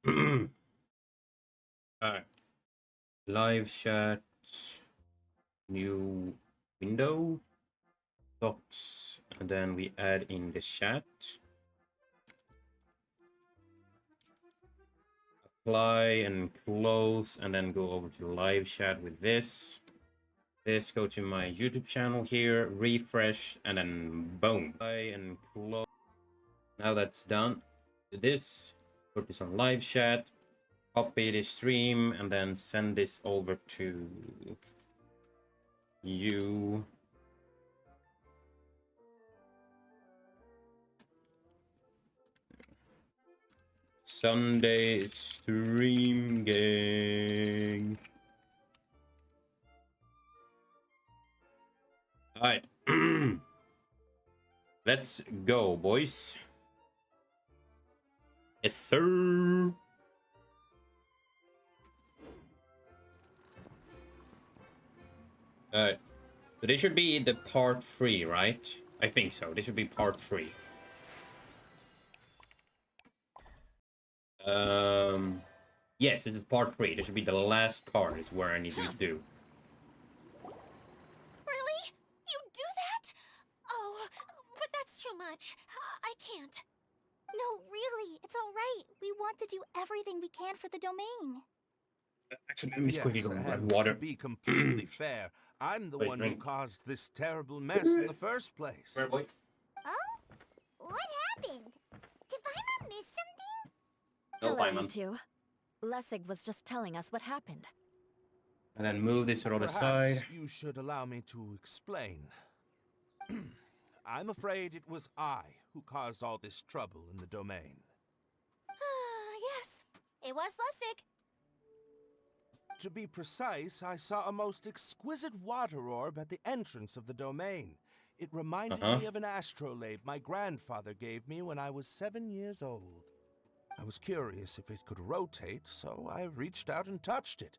Alright. Live chat. New window. Docs. And then we add in the chat. Apply and close. And then go over to live chat with this. Go to my YouTube channel here. Refresh. And then boom. Apply and close. Now that's done. Do this. Put this on live chat. Copy the stream and then send this over to you. Sunday stream gang. All right. Let's go, boys. Yes, sir. So this should be the part 3, right? I think so. This should be part 3. Yes, this is part 3. This should be the last part. Is where I need you to do. Really? You do that? Oh, but that's too much. I can't. No, really, it's all right. We want to do everything we can for the domain. Actually, let me just quickly go and grab water. To be completely fair, I'm the one who caused this terrible mess in the first place. Where, boy? Oh? What happened? Did Paimon miss something? No, Hello, you Paimon. two. Lessig was just telling us what happened. And then move this to the other Perhaps side. you should allow me to explain. I'm afraid it was I who caused all this trouble in the domain. Yes, it was Lessig. To be precise, I saw a most exquisite water orb at the entrance of the domain. It reminded me of an astrolabe my grandfather gave me when I was 7 years old. I was curious if it could rotate, so I reached out and touched it.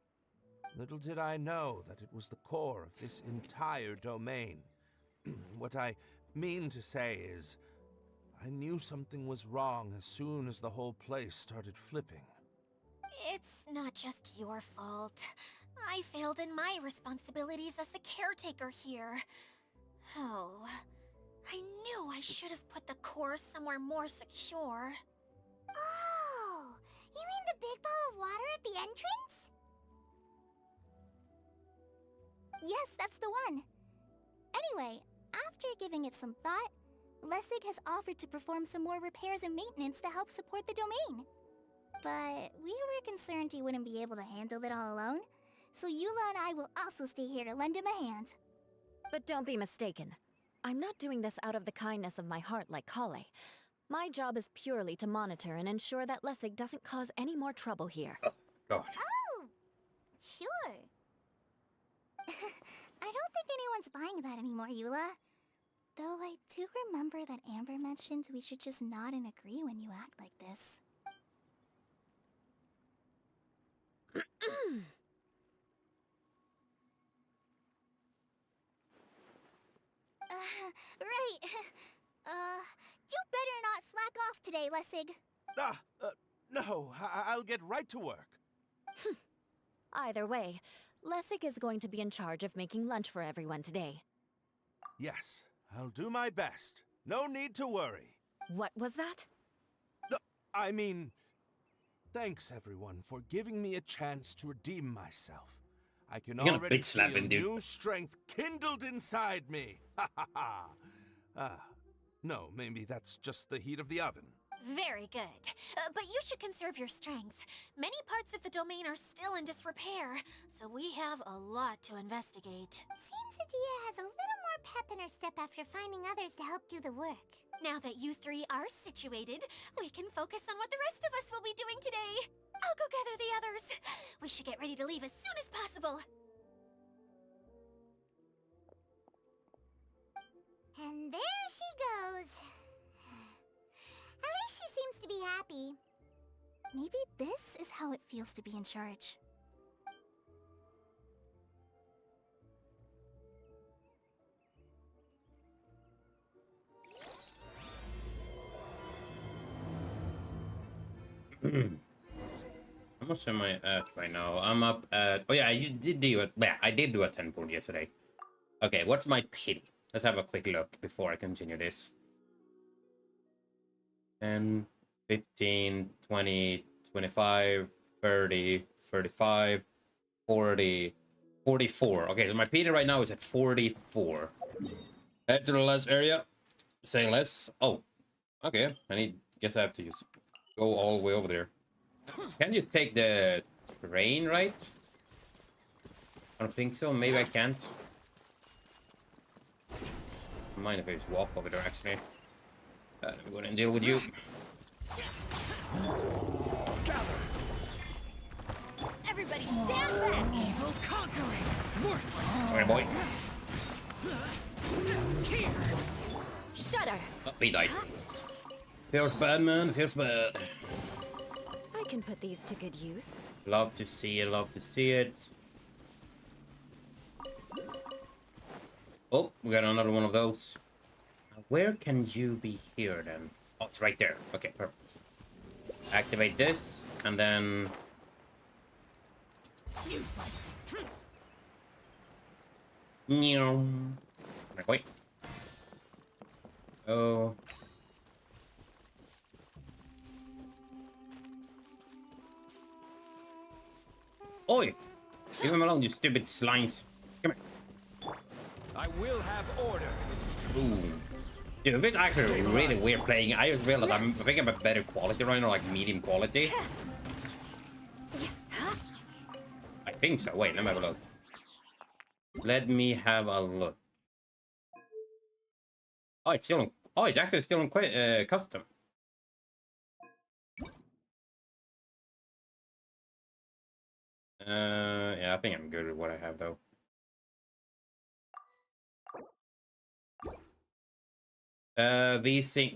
Little did I know that it was the core of this entire domain. What I mean to say is, I knew something was wrong as soon as the whole place started flipping. It's not just your fault. I failed in my responsibilities as the caretaker here. Oh, I knew I should have put the core somewhere more secure. Oh, you mean the big ball of water at the entrance? Yes, that's the one. Anyway, after giving it some thought, Lessig has offered to perform some more repairs and maintenance to help support the domain. But we were concerned he wouldn't be able to handle it all alone, so Eula and I will also stay here to lend him a hand. But don't be mistaken. I'm not doing this out of the kindness of my heart like Kale. My job is purely to monitor and ensure that Lessig doesn't cause any more trouble here. Oh, God. Oh, sure. I don't think anyone's buying that anymore, Eula. Though I do remember that Amber mentioned we should just nod and agree when you act like this. Right. You better not slack off today, Lessig. No, I'll get right to work. Either way, Lessig is going to be in charge of making lunch for everyone today. Yes, I'll do my best. No need to worry. What was that? No, I mean, thanks everyone for giving me a chance to redeem myself. I can You're gonna already bitch slap feel him, dude. new strength kindled inside me. Ha ha ha. No, maybe that's just the heat of the oven. Very good. But you should conserve your strength. Many parts of the domain are still in disrepair, so we have a lot to investigate. Seems Adia has a little more pep in her step after finding others to help do the work. Now that you three are situated, we can focus on what the rest of us will be doing today. I'll go gather the others. We should get ready to leave as soon as possible. And there she goes. At least she seems to be happy. Maybe this is how it feels to be in charge. How much am I at right now? I'm up at... Oh yeah, I did do it. Yeah, I did do a 10 point yesterday. Okay, what's my pity? Let's have a quick look before I continue this. 10, 15, 20, 25, 30, 35, 40, 44. Okay, so my pity right now is at 44. Head to the last area. Say less. Oh, okay. Guess I have to just go all the way over there. Can you take the train, right? I don't think so. Maybe I can't. Mind if I just walk over there, actually. Let me go ahead and deal with you. Everybody stand back! Evil conquering! Worthless! Alright, boy. Here! Shudder! Oh, he died. Feels bad, man. Feels bad. I can put these to good use. Love to see it. Love to see it. Oh, we got another one of those. Where can you be here, then? Oh, it's right there. Okay, perfect. Activate this, and then... Useless! Wait. Oh. Oi! Leave him alone, you stupid slimes. Come here. I will have order! Ooh. Dude, it's actually really weird playing. I just realized I think I'm a better quality right now, like medium quality. I think so. Wait, let me have a look. Let me have a look. Oh, it's still on, oh, it's actually still on quite custom. Yeah, I think I'm good with what I have though. VSync.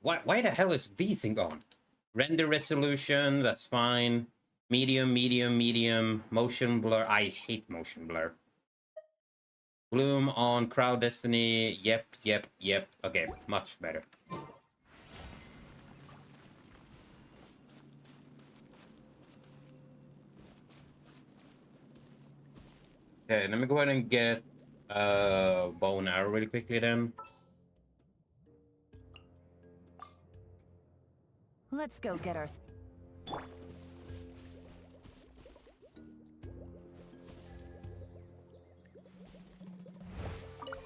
Why the hell is VSync on? Render resolution, that's fine. Medium, medium, medium. Motion blur. I hate motion blur. Bloom on crowd destiny. Yep, yep, yep. Okay, much better. Okay, let me go ahead and get bow and arrow really quickly then. Let's go get our...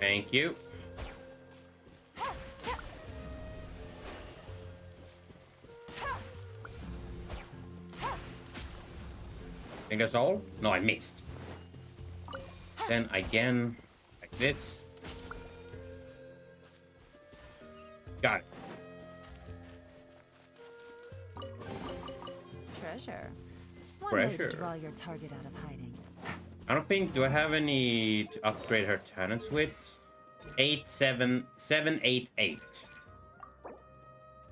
Thank you. Think that's all? No, I missed. Then again, like this. Got it. Treasure. One way to Treasure. draw your target out of hiding. I don't think. Do I have any to upgrade her talents with? 788.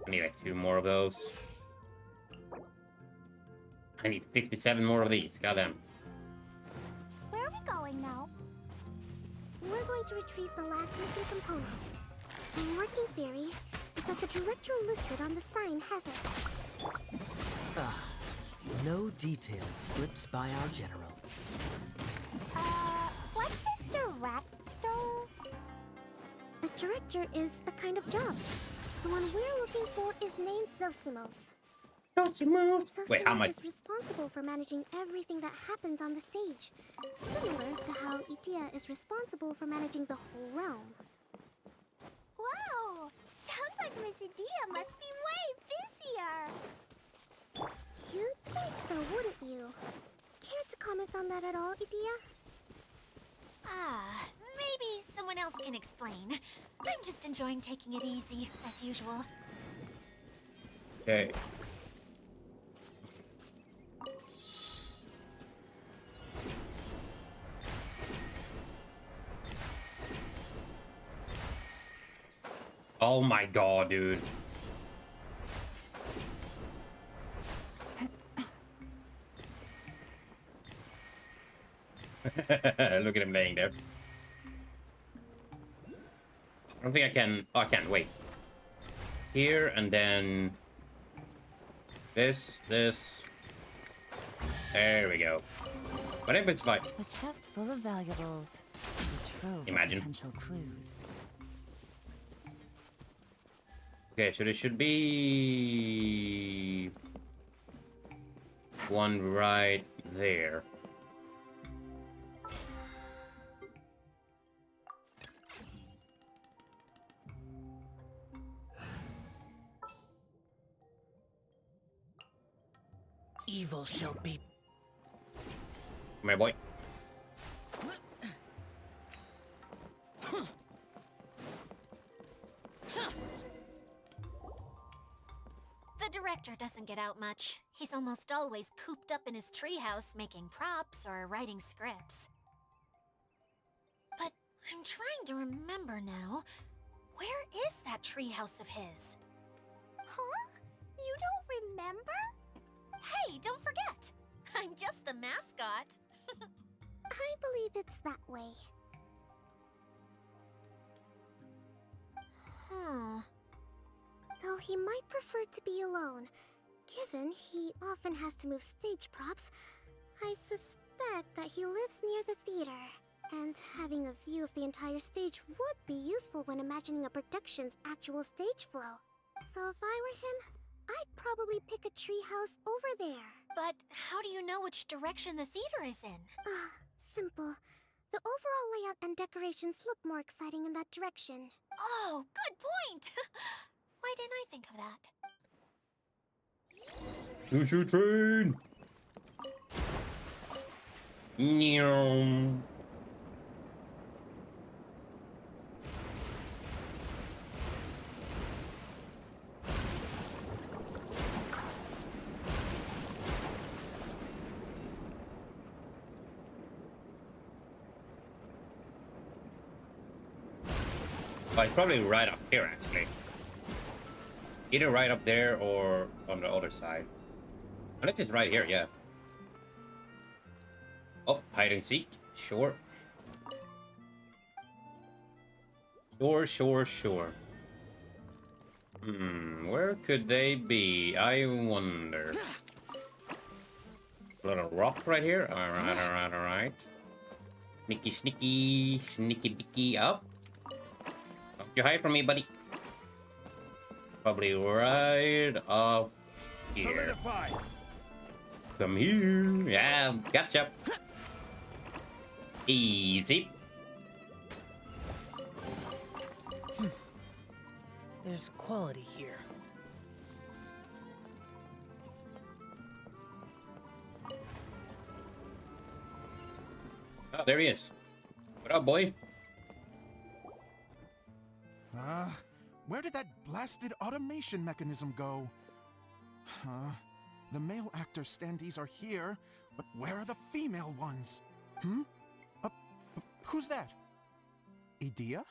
I need like 2 more of those. I need 57 more of these. Goddamn. Where are we going now? We're going to retrieve the last missing component. My working theory is that the director listed on the sign has it. No detail slips by our general. What's a director? A director is a kind of job. The one we're looking for is named Zosimos. Wait, how much? Zosimos is responsible for managing everything that happens on the stage. Similar to how Idea is responsible for managing the whole realm. Wow! Sounds like Miss Idea must be way busier! You'd think so, wouldn't you? Care to comment on that at all, Idea? Maybe someone else can explain. I'm just enjoying taking it easy, as usual. Okay. Oh my god, dude. Look at him laying there. I don't think I can. Oh, I can. Wait. Here and then this, There we go. But if it's fine. A chest full of valuables. A trove Imagine. of potential clues. Okay, so there should be one right there. Evil shall be. Come here, boy. The director doesn't get out much. He's almost always cooped up in his treehouse making props or writing scripts. But I'm trying to remember now. Where is that treehouse of his? Huh? You don't remember? Hey, don't forget! I'm just the mascot. I believe it's that way. Huh. Though he might prefer to be alone, given he often has to move stage props, I suspect that he lives near the theater. And having a view of the entire stage would be useful when imagining a production's actual stage flow. So if I were him, I'd probably pick a treehouse over there. But how do you know which direction the theater is in? Simple. The overall layout and decorations look more exciting in that direction. Oh, good point! Why didn't I think of that? Choo-choo train! Nyom. Oh, it's probably right up here, actually. Either right up there or on the other side. Unless it's right here, yeah. Oh, hide and seek. Sure. Sure. Where could they be? I wonder. A little rock right here. Alright. Sneaky bicky up. Don't you hide from me, buddy. Probably right up here. Solidify. Come here. Yeah, gotcha. Easy. There's quality here. Oh, there he is. What up, boy? Where did that blasted automation mechanism go? The male actor standees are here, but where are the female ones? Who's that? Idea?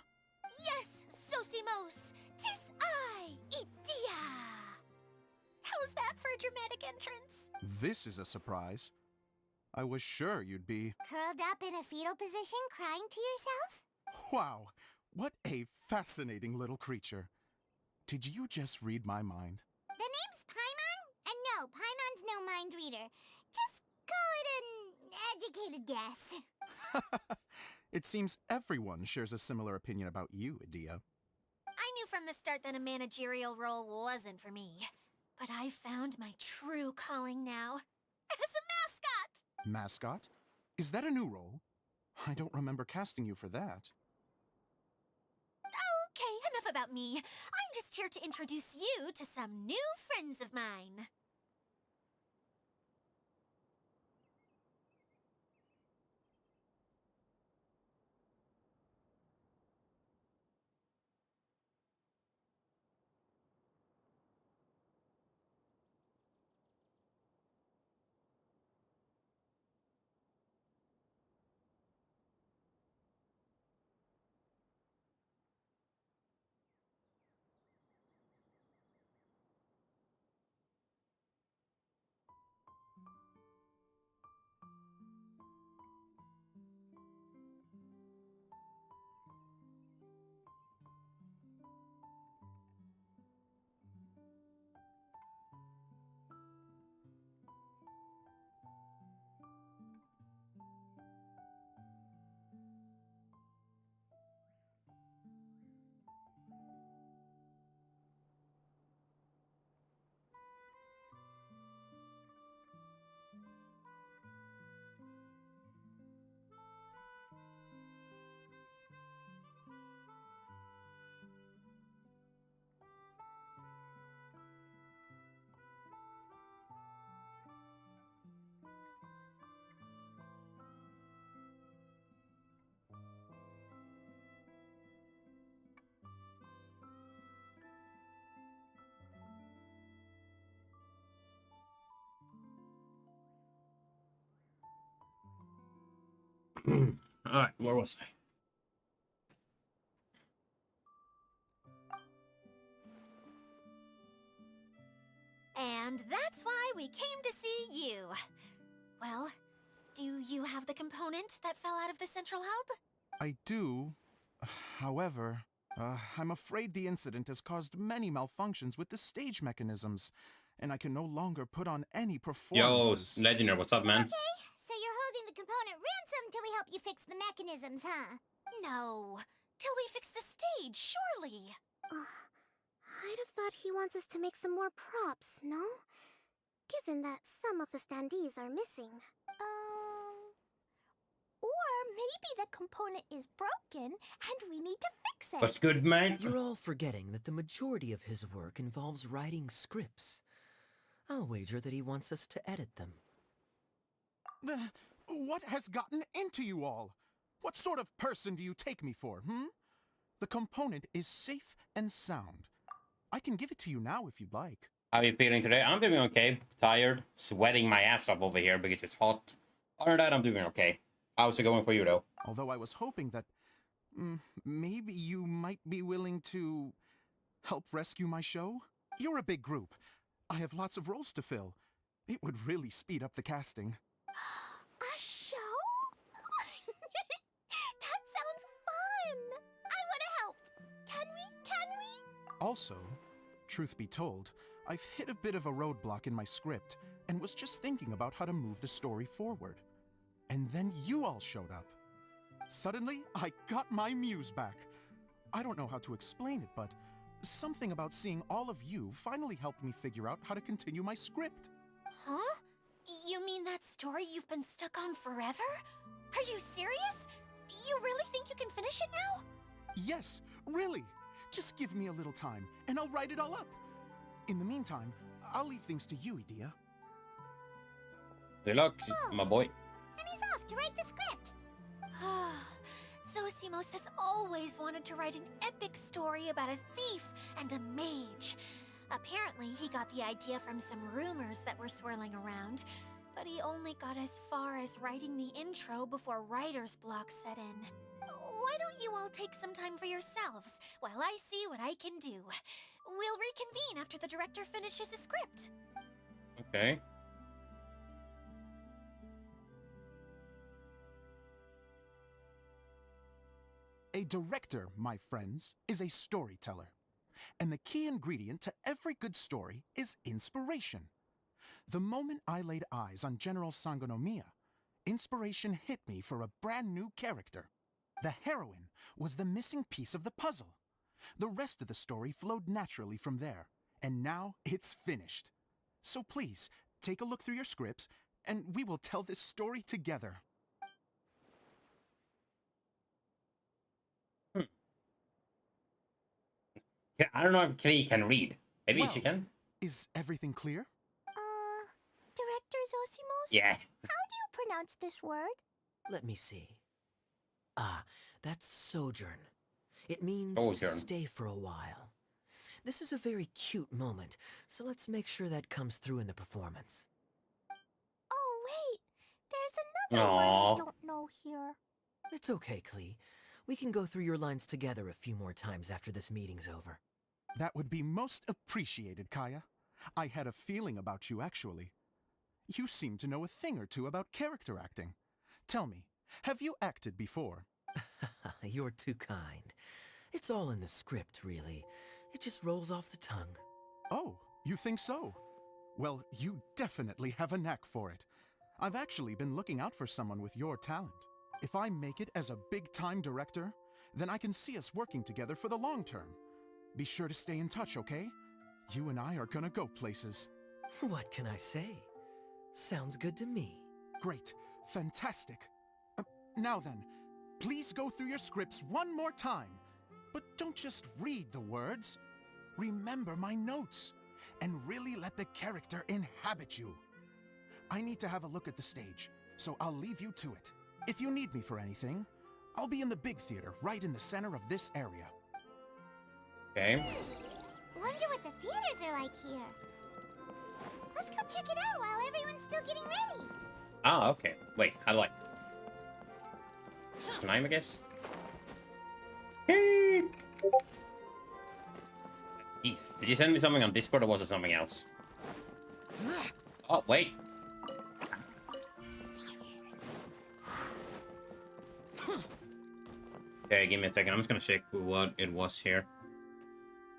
Yes, Sosimos! 'Tis I, Idea! How's that for a dramatic entrance? This is a surprise. I was sure you'd be... Curled up in a fetal position, crying to yourself? Wow, what a fascinating little creature. Did you just read my mind? The name's Paimon? And no, Paimon's no mind reader. Just call it an educated guess. It seems everyone shares a similar opinion about you, Idea. I knew from the start that a managerial role wasn't for me. But I found my true calling now. As a mascot! Mascot? Is that a new role? I don't remember casting you for that. Okay, enough about me. I'm just here to introduce you to some new friends of mine. Alright, where was I? And that's why we came to see you. Well, do you have the component that fell out of the central hub? I do. However, I'm afraid the incident has caused many malfunctions with the stage mechanisms, and I can no longer put on any Yo, performances. Legendary, what's up, man? Okay, so you're holding the component ransom till we help you fix the mechanisms, huh? No. Till we fix the stage, surely. I'd have thought he wants us to make some more props, no? Given that some of the standees are missing. Or maybe the component is broken and we need to fix it. What's good, man? You're all forgetting that the majority of his work involves writing scripts. I'll wager that he wants us to edit them. What has gotten into you all? What sort of person do you take me for, The component is safe and sound. I can give it to you now if you'd like. How are you feeling today? I'm doing okay. Tired, sweating my ass off over here because it's hot. Other than that, I'm doing okay. How's it going for you, though? Although I was hoping that maybe you might be willing to help rescue my show? You're a big group. I have lots of roles to fill. It would really speed up the casting. A show? That sounds fun! I want to help! Can we? Also, truth be told, I've hit a bit of a roadblock in my script and was just thinking about how to move the story forward. And then you all showed up. Suddenly, I got my muse back. I don't know how to explain it, but something about seeing all of you finally helped me figure out how to continue my script. Huh? You mean that story you've been stuck on forever? Are you serious? You really think you can finish it now? Yes, really. Just give me a little time, and I'll write it all up. In the meantime, I'll leave things to you, Idea. Good luck, my boy. And he's off to write the script. Zosimos has always wanted to write an epic story about a thief and a mage. Apparently, he got the idea from some rumors that were swirling around, but he only got as far as writing the intro before writer's block set in. Why don't you all take some time for yourselves while I see what I can do? We'll reconvene after the director finishes the script. Okay. A director, my friends, is a storyteller. And the key ingredient to every good story is inspiration. The moment I laid eyes on General Sangonomiya, inspiration hit me for a brand new character. The heroine was the missing piece of the puzzle. The rest of the story flowed naturally from there, and now it's finished. So please, take a look through your scripts, and we will tell this story together. Yeah, I don't know if Klee can read. Maybe Well, she can. Is everything clear? Director Zosimos? Yeah. How do you pronounce this word? Let me see. Ah, that's sojourn. It means Sojourn. to stay for a while. This is a very cute moment, so let's make sure that comes through in the performance. Oh, wait. There's another Aww. word I don't know here. It's okay, Klee. We can go through your lines together a few more times after this meeting's over. That would be most appreciated, Kaya. I had a feeling about you, actually. You seem to know a thing or two about character acting. Tell me, have you acted before? You're too kind. It's all in the script, really. It just rolls off the tongue. Oh, you think so? Well, you definitely have a knack for it. I've actually been looking out for someone with your talent. If I make it as a big-time director, then I can see us working together for the long term. Be sure to stay in touch, okay? You and I are gonna go places. What can I say? Sounds good to me. Great. Fantastic. Now then, please go through your scripts one more time. But don't just read the words. Remember my notes, and really let the character inhabit you. I need to have a look at the stage, so I'll leave you to it. If you need me for anything, I'll be in the big theater right in the center of this area. Okay. Wonder what the theaters are like here. Let's go check it out while everyone's still getting ready. Ah, okay. Wait, how do I? time, I guess. Hey! Jesus, did you send me something on Discord or was it something else? Oh, wait. Okay, give me a second. I'm just gonna check what it was here.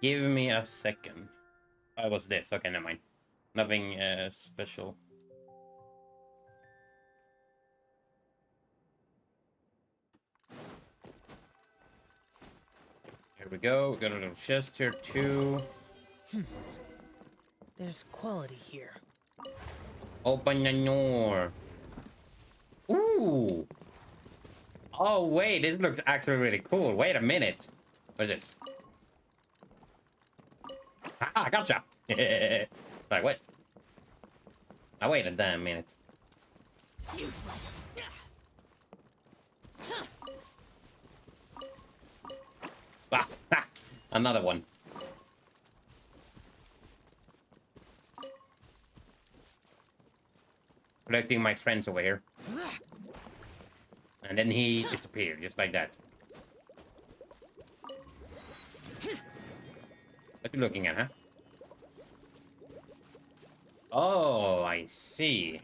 Give me a second. Oh, it was this. Okay, never mind. Nothing special. Here we go. We got a little chest here too. There's quality here. Open the door. Ooh. Oh, wait. This looks actually really cool. Wait a minute. What is this? Ah, gotcha. Like, what? Now, wait a damn minute. Useless. Ah, ah, another one. Collecting my friends over here. And then he disappeared, just like that. What you looking at, huh? Oh, I see.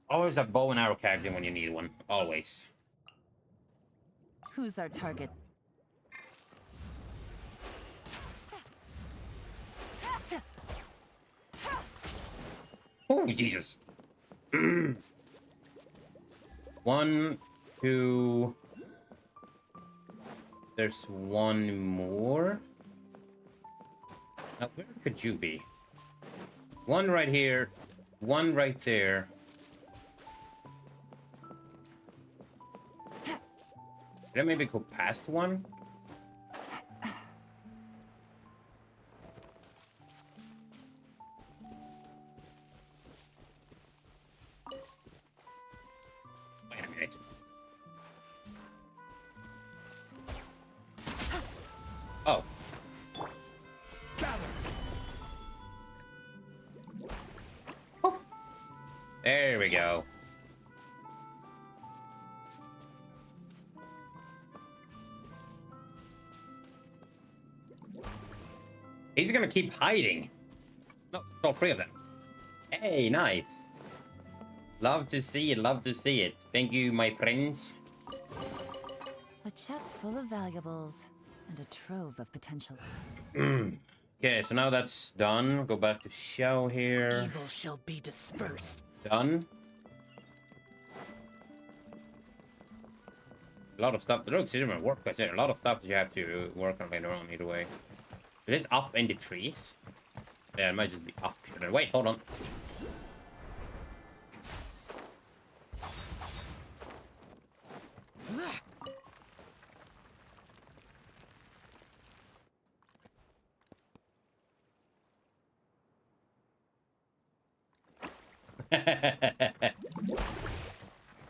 Always a bow and arrow character when you need one. Always. Who's our target? Oh, Jesus. 1, 2. There's one more. Now, where could you be? One right here. One right there. Did I maybe go past one? Wait a minute. Oh. Oh. There we go. He's gonna keep hiding. No, all three of them. Hey, nice. Love to see it, love to see it. Thank you, my friends. A chest full of valuables and a trove of potential. Okay, so now that's done. Go back to show here. Evil shall be dispersed. Done. A lot of stuff. The looks even work. I said a lot of stuff that you have to work on later on. Either way, is it up in the trees? Yeah, it might just be up here. Wait, hold on.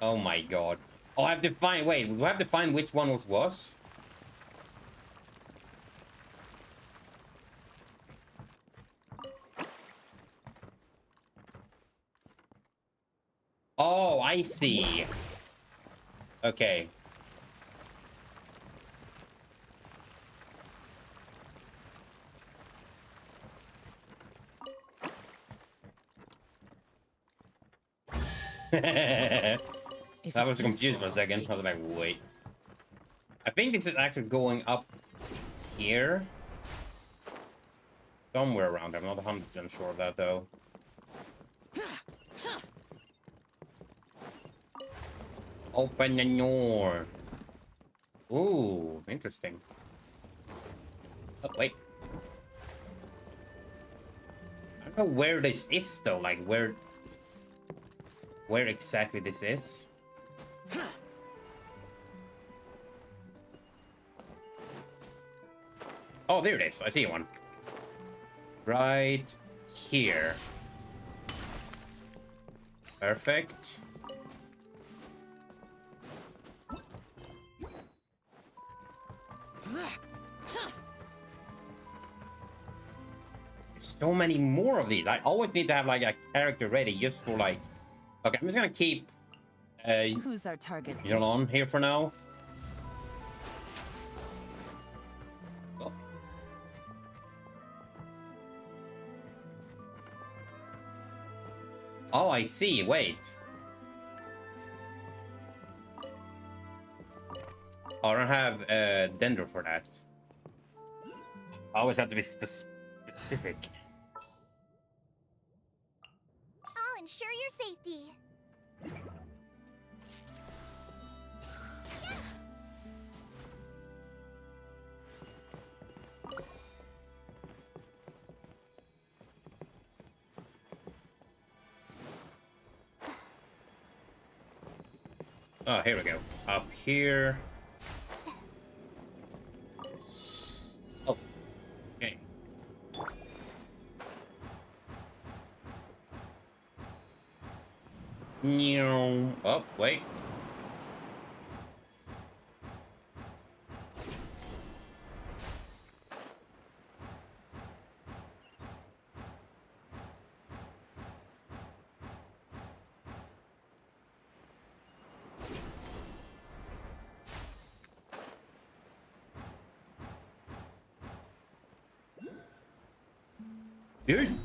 Oh my god. Oh, I have to find... Wait, we have to find which one it was? Oh, I see. Okay. I was confused for a second. I was like, wait. I think this is actually going up here. Somewhere around there. I'm not 100% sure of that, though. Open the door. Ooh, interesting. Oh, wait. I don't know where this is, though. Like, where exactly this is. Oh, there it is. I see one. Right here. Perfect. So many more of these. I always need to have like a character ready just for like... Okay, I'm just gonna keep Who's our target? You're on here for now. Oh. Oh, I see. Wait. Oh, I don't have Dendro for that. I always have to be specific. I'll ensure your safety. Oh, here we go. Up here. Oh, okay. Oh, wait. Dude.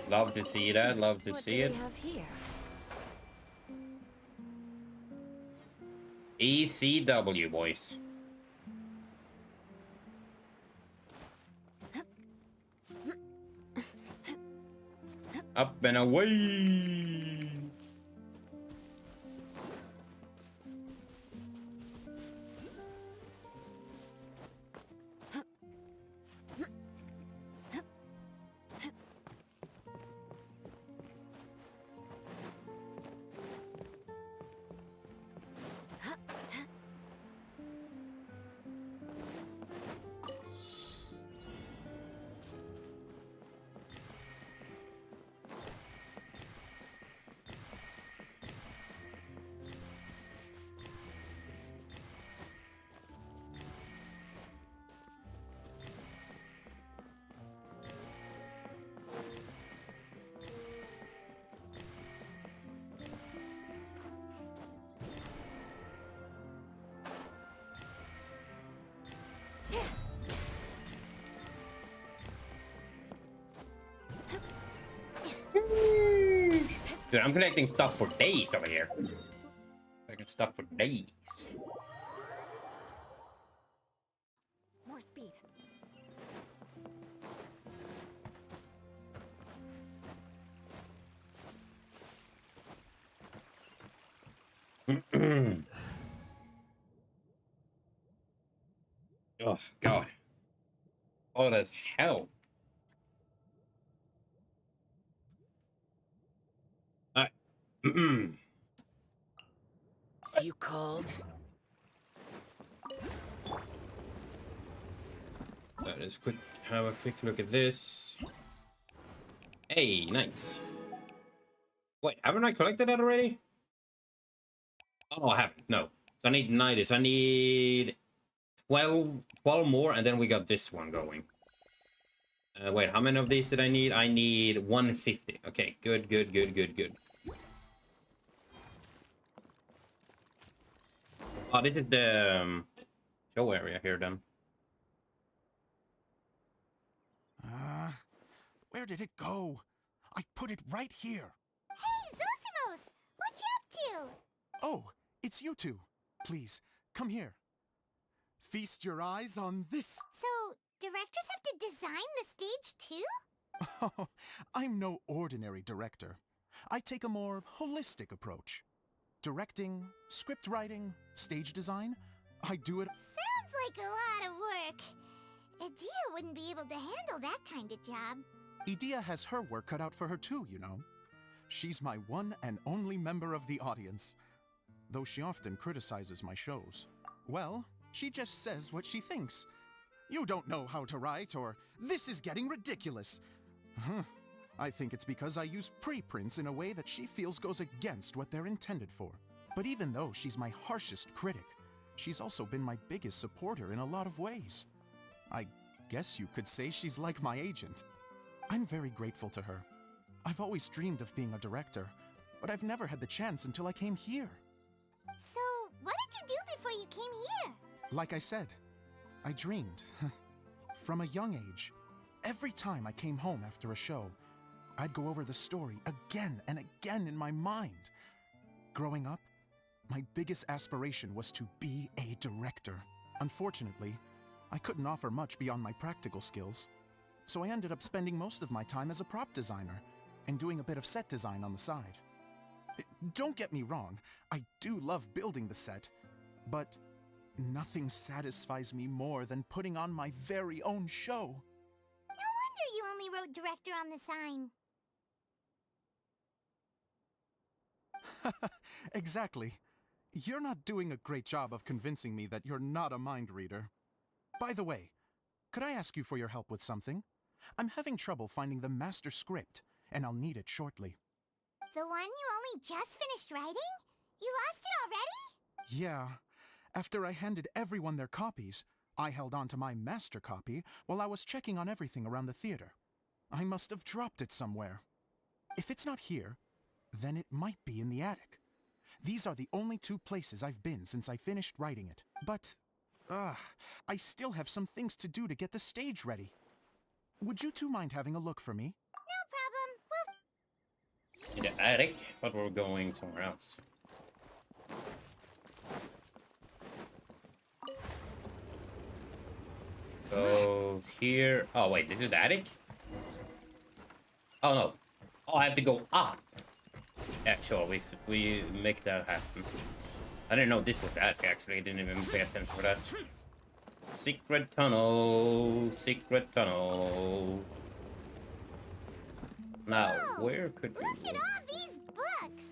Love to see that. Love to see it. What do we have here? ECW, boys. Up and away. Dude, I'm collecting stuff for days over here. Collecting stuff for days. More speed. Oh, God. Oh, that's hell. You called? Let's have a quick look at this. Hey, nice. Wait, haven't I collected that already? Oh, no, I haven't. No. So I need 90. So I need 12 more, and then we got this one going. Wait, how many of these did I need? I need 150. Okay, good, good, good, good, good. Oh, this is the show area here, then. Where did it go? I put it right here. Hey, Zosimos! What you up to? Oh, it's you two. Please, come here. Feast your eyes on this. So, directors have to design the stage too? Oh, I'm no ordinary director. I take a more holistic approach. Directing, script writing, stage design, I do it. Sounds like a lot of work. Adia wouldn't be able to handle that kind of job. Edea has her work cut out for her too, you know. She's my one and only member of the audience. Though she often criticizes my shows. Well, she just says what she thinks. You don't know how to write, or this is getting ridiculous. I think it's because I use preprints in a way that she feels goes against what they're intended for. But even though she's my harshest critic, she's also been my biggest supporter in a lot of ways. I guess you could say she's like my agent. I'm very grateful to her. I've always dreamed of being a director, but I've never had the chance until I came here. So, what did you do before you came here? Like I said, I dreamed. From a young age, every time I came home after a show, I'd go over the story again and again in my mind. Growing up, my biggest aspiration was to be a director. Unfortunately, I couldn't offer much beyond my practical skills, so I ended up spending most of my time as a prop designer and doing a bit of set design on the side. Don't get me wrong, I do love building the set, but nothing satisfies me more than putting on my very own show. No wonder you only wrote director on the sign. Exactly. You're not doing a great job of convincing me that you're not a mind reader. By the way, could I ask you for your help with something? I'm having trouble finding the master script, and I'll need it shortly. The one you only just finished writing? You lost it already? Yeah. After I handed everyone their copies, I held on to my master copy while I was checking on everything around the theater. I must have dropped it somewhere. If it's not here, then it might be in the attic. These are the only two places I've been since I finished writing it. But, I still have some things to do to get the stage ready. Would you two mind having a look for me? No problem. In the attic? I thought we were going somewhere else. Go here. Oh wait, this is the attic? Oh no. Oh, I have to go up. Yeah, sure, we make that happen. I didn't know this was the attic, actually. I didn't even pay attention for that. Secret tunnel. Secret tunnel. Now, Whoa, where could you... Look at all these books!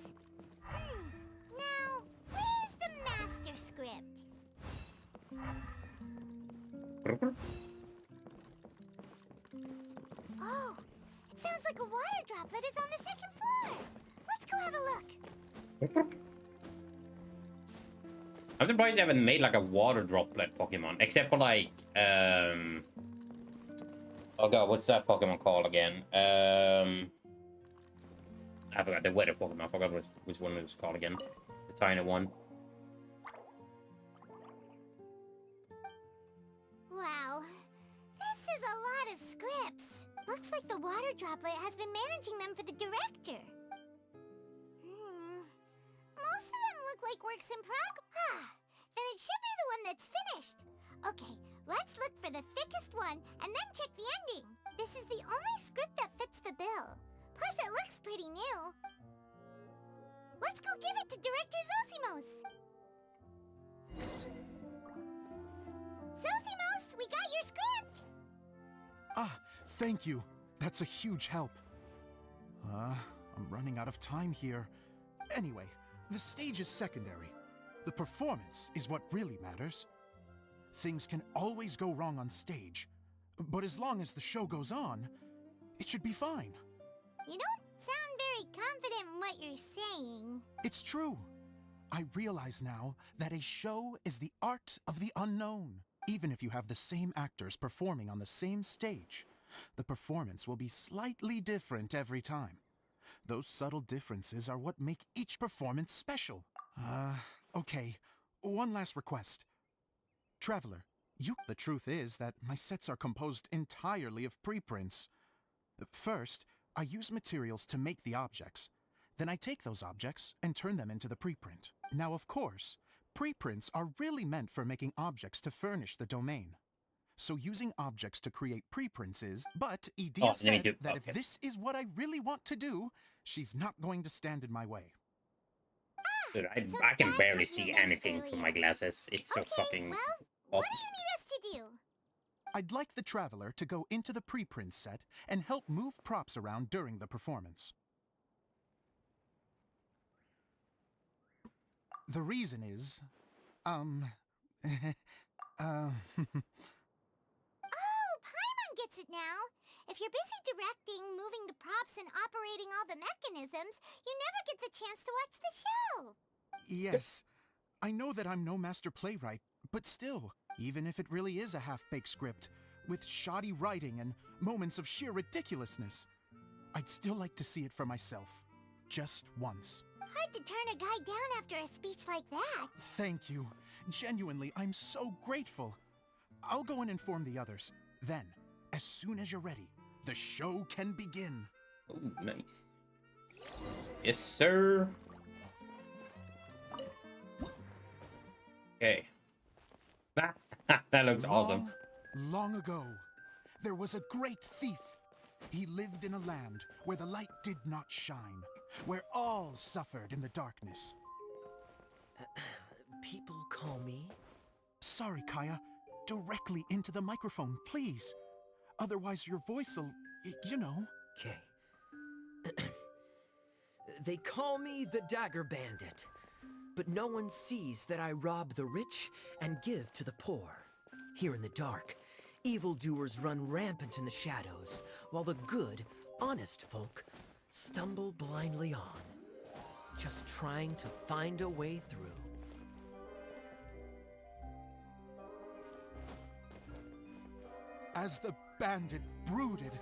Now, where's the master script? Oh, it sounds like a water droplet is on the second floor. Let's go have a look. I'm surprised they haven't made like a water droplet Pokemon, except for like, oh god, what's that Pokemon called again? I forgot the weather Pokemon. I forgot which one it was called again. The tiny one. Wow, this is a lot of scripts. Looks like the water droplet has been managing them for the director. Most of them look like works in progress. Then it should be the one that's finished. Okay, let's look for the thickest one and then check the ending. This is the only script that fits the bill. Plus, it looks pretty new. Let's go give it to Director Zosimos. Zosimos, we got your script! Ah, thank you. That's a huge help. I'm running out of time here. Anyway, the stage is secondary. The performance is what really matters. Things can always go wrong on stage, but as long as the show goes on, it should be fine. You don't sound very confident in what you're saying. It's true. I realize now that a show is the art of the unknown. Even if you have the same actors performing on the same stage, the performance will be slightly different every time. Those subtle differences are what make each performance special. Okay. One last request. Traveler, the truth is that my sets are composed entirely of preprints. First, I use materials to make the objects. Then I take those objects and turn them into the preprint. Now, of course, preprints are really meant for making objects to furnish the domain. So using objects to create preprints is, but Edea said that if this is what I really want to do, she's not going to stand in my way. Dude, I can barely see anything through my glasses. It's so fucking well, hot. what do you need us to do? I'd like the Traveler to go into the preprint set and help move props around during the performance. The reason is, Oh, Paimon gets it now. If you're busy directing, moving the props, and operating all the mechanisms, you never get the chance to watch the show. Yes, I know that I'm no master playwright, but still, even if it really is a half-baked script, with shoddy writing and moments of sheer ridiculousness, I'd still like to see it for myself. Just once. Hard to turn a guy down after a speech like that. Thank you. Genuinely, I'm so grateful. I'll go and inform the others. Then, as soon as you're ready, the show can begin. Oh, nice. Yes, sir. Okay. That looks awesome. Long ago, there was a great thief. He lived in a land where the light did not shine, where all suffered in the darkness. People call me? Sorry, Kaya. Directly into the microphone, please. Otherwise your voice'll, you know. Okay. They call me the Dagger Bandit, but no one sees that I rob the rich and give to the poor. Here in the dark, evildoers run rampant in the shadows, while the good, honest folk stumble blindly on, just trying to find a way through. As the bandit brooded,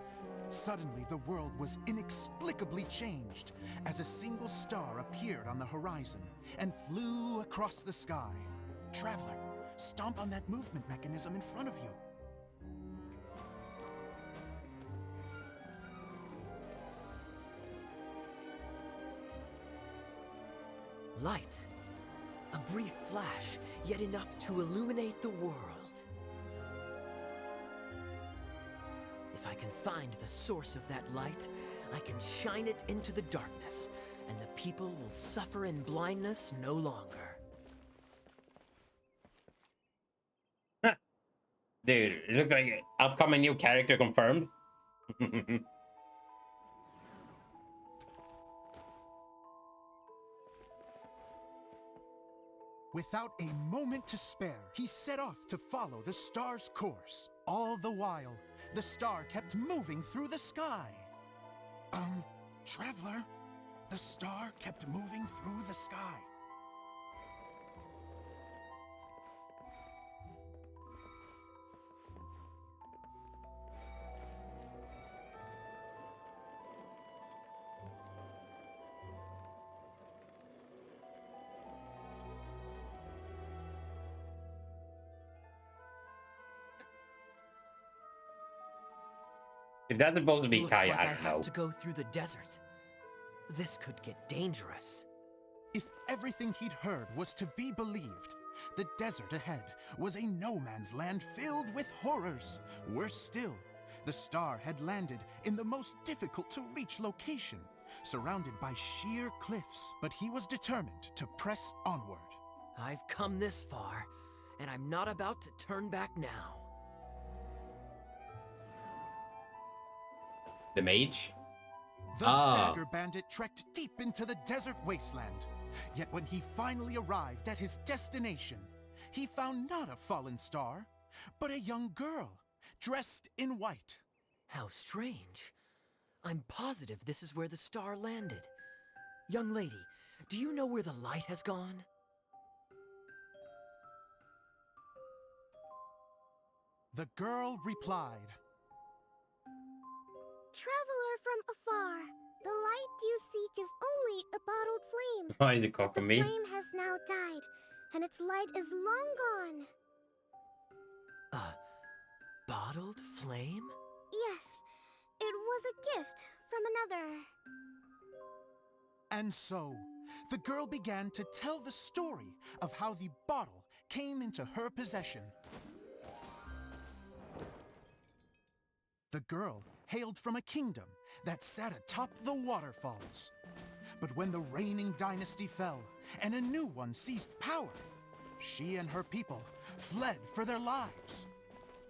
suddenly the world was inexplicably changed as a single star appeared on the horizon and flew across the sky. Traveler, stomp on that movement mechanism in front of you. Light. A brief flash, yet enough to illuminate the world. If I can find the source of that light, I can shine it into the darkness, and the people will suffer in blindness no longer. Dude, it looks like an upcoming new character confirmed. Without a moment to spare, he set off to follow the star's course. All the while, the star kept moving through the sky. Traveler, the star kept moving through the sky. If that's supposed to be Looks Kaya, like I I don't have know. to go through the desert. This could get dangerous. If everything he'd heard was to be believed, the desert ahead was a no-man's land filled with horrors. Worse still, the star had landed in the most difficult-to-reach location, surrounded by sheer cliffs. But he was determined to press onward. I've come this far, and I'm not about to turn back now. The mage? The Dagger Bandit trekked deep into the desert wasteland. Yet when he finally arrived at his destination, he found not a fallen star, but a young girl, dressed in white. How strange. I'm positive this is where the star landed. Young lady, do you know where the light has gone? The girl replied, Traveler from afar, the light you seek is only a bottled flame. Why is it But the cocking me? flame has now died, and its light is long gone. A bottled flame? Yes, it was a gift from another. And so, the girl began to tell the story of how the bottle came into her possession. The girl hailed from a kingdom that sat atop the waterfalls. But when the reigning dynasty fell and a new one seized power, she and her people fled for their lives.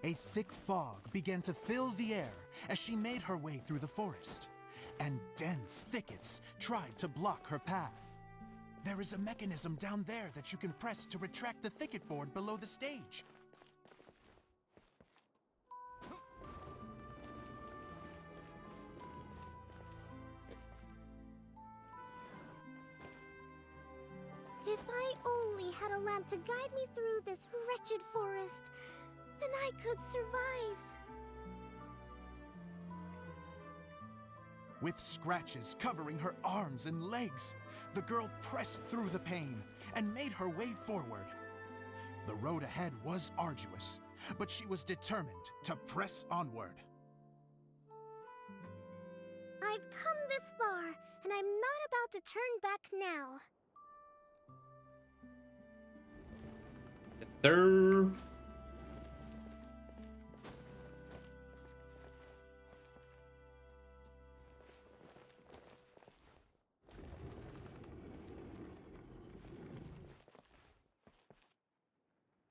A thick fog began to fill the air as she made her way through the forest, and dense thickets tried to block her path. There is a mechanism down there that you can press to retract the thicket board below the stage. If I only had a lamp to guide me through this wretched forest, then I could survive. With scratches covering her arms and legs, the girl pressed through the pain and made her way forward. The road ahead was arduous, but she was determined to press onward. I've come this far, and I'm not about to turn back now. Third.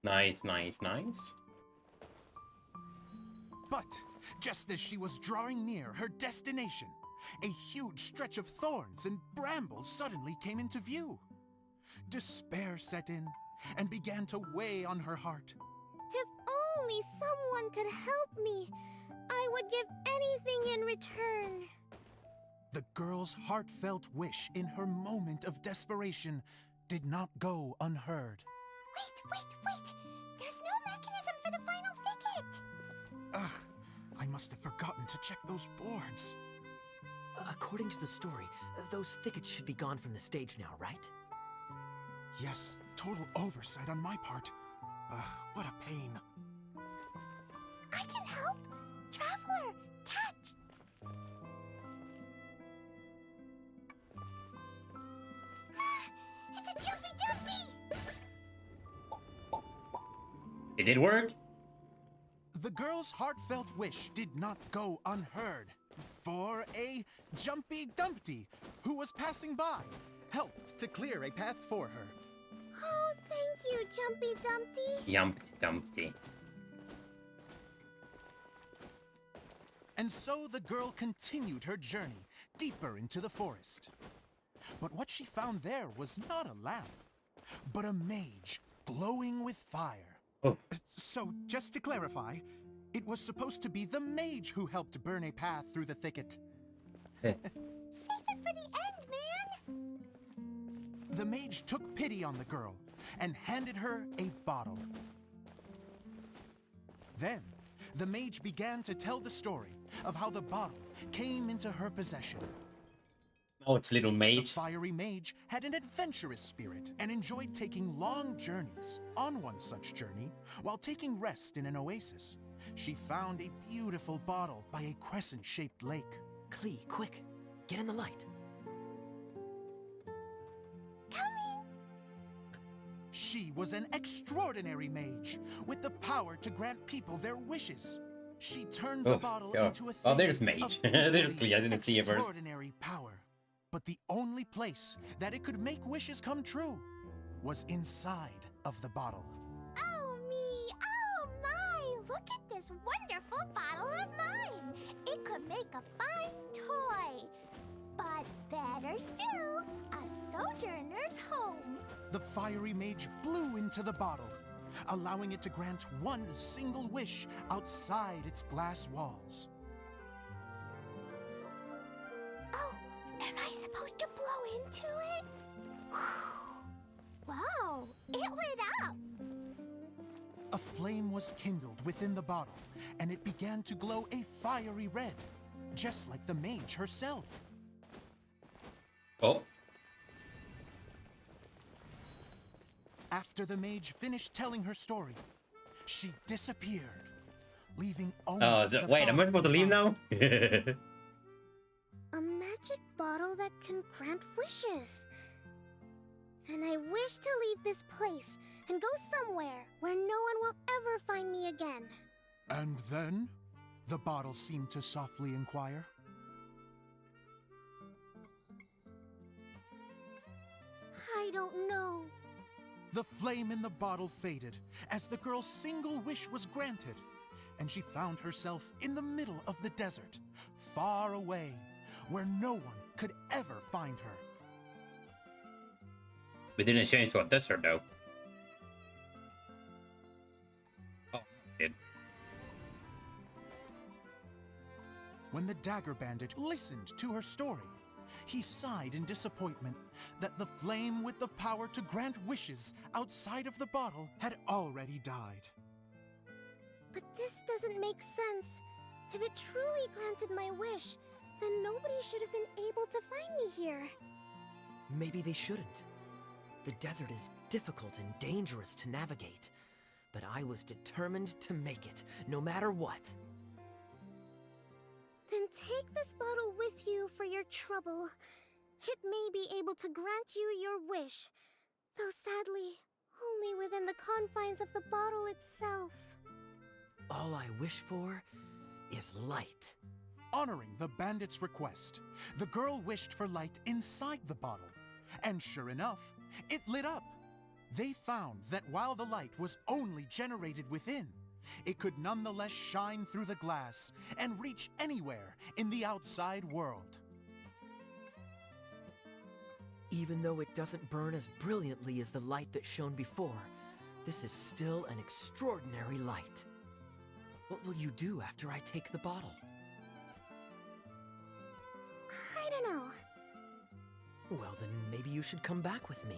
Nice, nice, nice. But just as she was drawing near her destination, a huge stretch of thorns and brambles suddenly came into view. Despair set in and began to weigh on her heart. If only someone could help me, I would give anything in return. The girl's heartfelt wish in her moment of desperation did not go unheard. Wait! There's no mechanism for the final thicket! Ugh, I must have forgotten to check those boards. According to the story, those thickets should be gone from the stage now, right? Yes, total oversight on my part. What a pain. I can help! Traveler, catch! It's a Jumpy Dumpty! It did work. The girl's heartfelt wish did not go unheard, for a Jumpy Dumpty, who was passing by, helped to clear a path for her. Oh, thank you, Jumpy Dumpty. Yumpty Dumpty. And so the girl continued her journey deeper into the forest. But what she found there was not a lamp, but a mage glowing with fire. Oh. So, just to clarify, it was supposed to be the mage who helped burn a path through the thicket. Save it for the end, man! The mage took pity on the girl and handed her a bottle. Then, the mage began to tell the story of how the bottle came into her possession. Oh, it's little The mage. fiery mage had an adventurous spirit and enjoyed taking long journeys. On one such journey, while taking rest in an oasis, she found a beautiful bottle by a crescent-shaped lake. Klee, quick! Get in the light! Coming! She was an extraordinary mage, with the power to grant people their wishes. She turned the bottle into a thing there's mage. of There's equally Klee. I didn't see it first. extraordinary power. But the only place that it could make wishes come true was inside of the bottle. Oh me! Oh my! Look at this wonderful bottle of mine! It could make a fine toy! But better still, a sojourner's home! The fiery mage blew into the bottle, allowing it to grant one single wish outside its glass walls. Oh, am I supposed to blow into it? Wow, it lit up! A flame was kindled within the bottle, and it began to glow a fiery red, just like the mage herself. Oh. After the mage finished telling her story, she disappeared, leaving only the Wait, am I bottle supposed to leave behind. now? A magic bottle that can grant wishes. And I wish to leave this place and go somewhere where no one will ever find me again. And then, the bottle seemed to softly inquire. I don't know. The flame in the bottle faded as the girl's single wish was granted, and she found herself in the middle of the desert, far away, where no one could ever find her. We didn't change to a desert though. Oh, it did. When the dagger bandit listened to her story, he sighed in disappointment that the flame with the power to grant wishes outside of the bottle had already died. But this doesn't make sense. If it truly granted my wish, Then nobody should have been able to find me here. Maybe they shouldn't. The desert is difficult and dangerous to navigate, but I was determined to make it, no matter what. Then take this bottle with you for your trouble. It may be able to grant you your wish, though sadly, only within the confines of the bottle itself. All I wish for is light. Honoring the bandit's request, the girl wished for light inside the bottle. And sure enough, it lit up. They found that while the light was only generated within, it could nonetheless shine through the glass and reach anywhere in the outside world. Even though it doesn't burn as brilliantly as the light that shone before, this is still an extraordinary light. What will you do after I take the bottle? I don't know. Well, then maybe you should come back with me.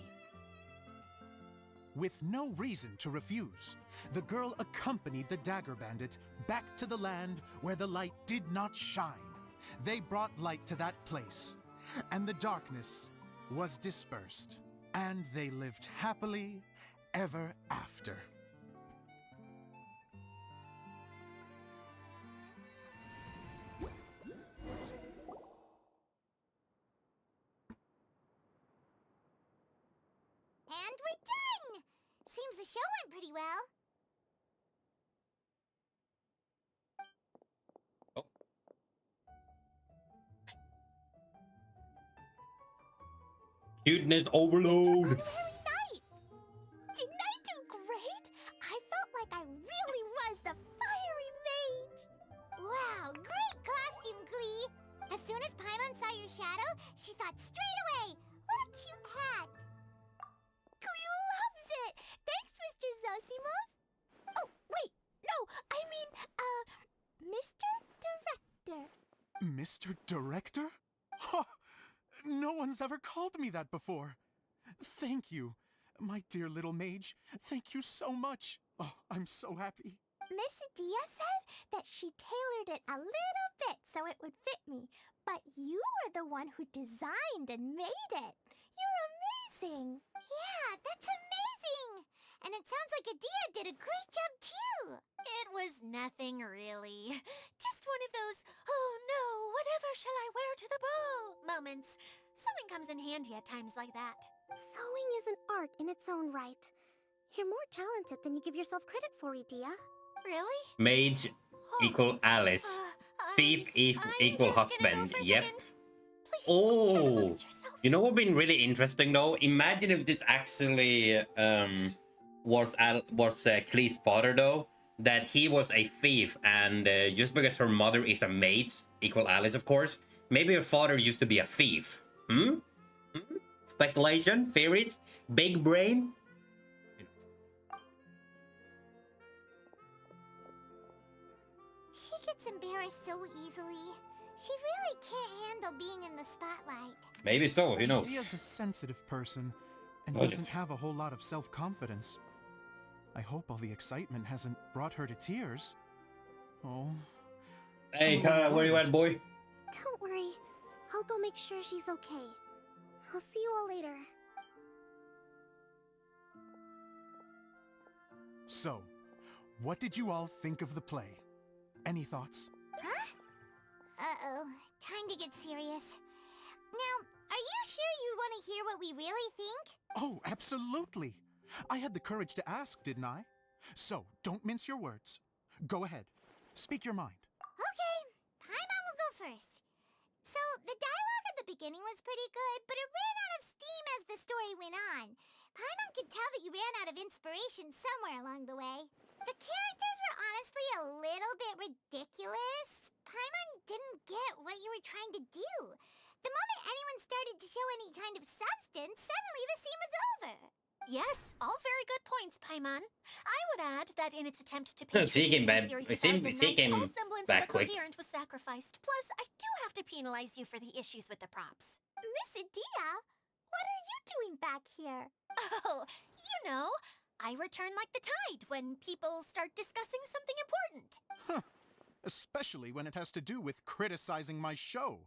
With no reason to refuse, the girl accompanied the dagger bandit back to the land where the light did not shine. They brought light to that place, and the darkness was dispersed, and they lived happily ever after. And we're done! Seems the show went pretty well. Cuteness overload. Night! Didn't I do great? I felt like I really was the fiery mage. Wow, great costume, Glee! As soon as Paimon saw your shadow, she thought straight away, what a cute hat! Glee loves it! Thanks, Mr. Zosimos! Oh, wait, no, I mean, Mr. Director. Mr. Director? Ha! No one's ever called me that before. Thank you, my dear little mage. Thank you so much. Oh, I'm so happy. Miss Adia said that she tailored it a little bit so it would fit me, but you are the one who designed and made it. You're amazing. Yeah, that's amazing. And it sounds like Adia did a great job too. It was nothing really. Just one of those, oh no, whatever shall I wear to the ball moments. Sewing comes in handy at times like that. Sewing is an art in its own right. You're more talented than you give yourself credit for, Adia. Really? Mage equal Alice. Thief equal husband. Yep. Oh, you know what's been really interesting though? Imagine if this actually was Klee's father though. That he was a thief, and just because her mother is a maid, equal Alice of course, maybe her father used to be a thief. Speculation, theories, big brain. She gets embarrassed so easily. She really can't handle being in the spotlight. Maybe so, who knows? Dia's a sensitive person and Oh, doesn't have a whole lot of self-confidence. I hope all the excitement hasn't brought her to tears. Oh. Hey, Kyle, where you at, boy? Don't worry. I'll go make sure she's okay. I'll see you all later. So, what did you all think of the play? Any thoughts? Huh? Uh-oh. Time to get serious. Now, are you sure you want to hear what we really think? Oh, absolutely. I had the courage to ask, didn't I? So, don't mince your words. Go ahead. Speak your mind. Okay. Paimon will go first. So, the dialogue at the beginning was pretty good, but it ran out of steam as the story went on. Paimon could tell that you ran out of inspiration somewhere along the way. The characters were honestly a little bit ridiculous. Paimon didn't get what you were trying to do. The moment anyone started to show any kind of substance, suddenly the scene was over. Yes, all very good points, Paimon. I would add that in its attempt to paint He came the back- series it of seemed- Thousand he Nights, came all semblance back of a quick. coherent was sacrificed. Plus, I do have to penalize you for the issues with the props. Miss Adia, what are you doing back here? Oh, you know, I return like the tide when people start discussing something important. especially when it has to do with criticizing my show.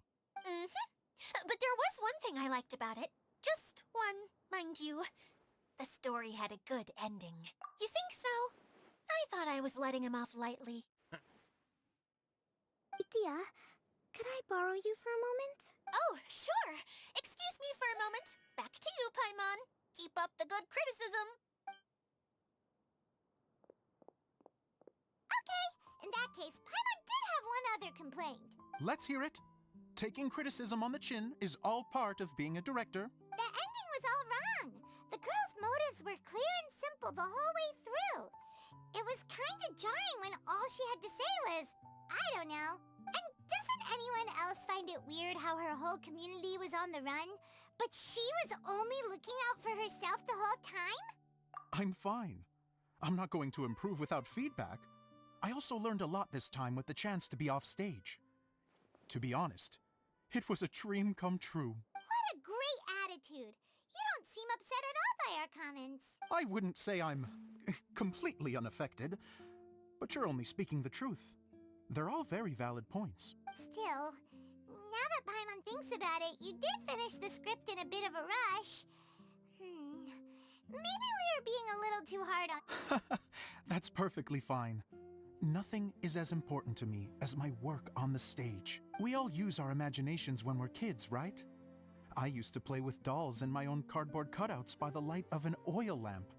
But there was one thing I liked about it. Just one, mind you. The story had a good ending. You think so? I thought I was letting him off lightly. Idea, could I borrow you for a moment? Oh, sure. Excuse me for a moment. Back to you, Paimon. Keep up the good criticism. Okay, in that case, Paimon did have one other complaint. Let's hear it. Taking criticism on the chin is all part of being a director. The ending was all wrong. The girl's motives were clear and simple the whole way through. It was kinda jarring when all she had to say was, I don't know. And doesn't anyone else find it weird how her whole community was on the run, but she was only looking out for herself the whole time? I'm fine. I'm not going to improve without feedback. I also learned a lot this time with the chance to be off stage. To be honest, it was a dream come true. What a great attitude. You don't seem upset at all by our comments. I wouldn't say I'm completely unaffected, but you're only speaking the truth. They're all very valid points. Still, now that Paimon thinks about it, you did finish the script in a bit of a rush. Maybe we were being a little too hard on... That's perfectly fine. Nothing is as important to me as my work on the stage. We all use our imaginations when we're kids, right? I used to play with dolls and my own cardboard cutouts by the light of an oil lamp.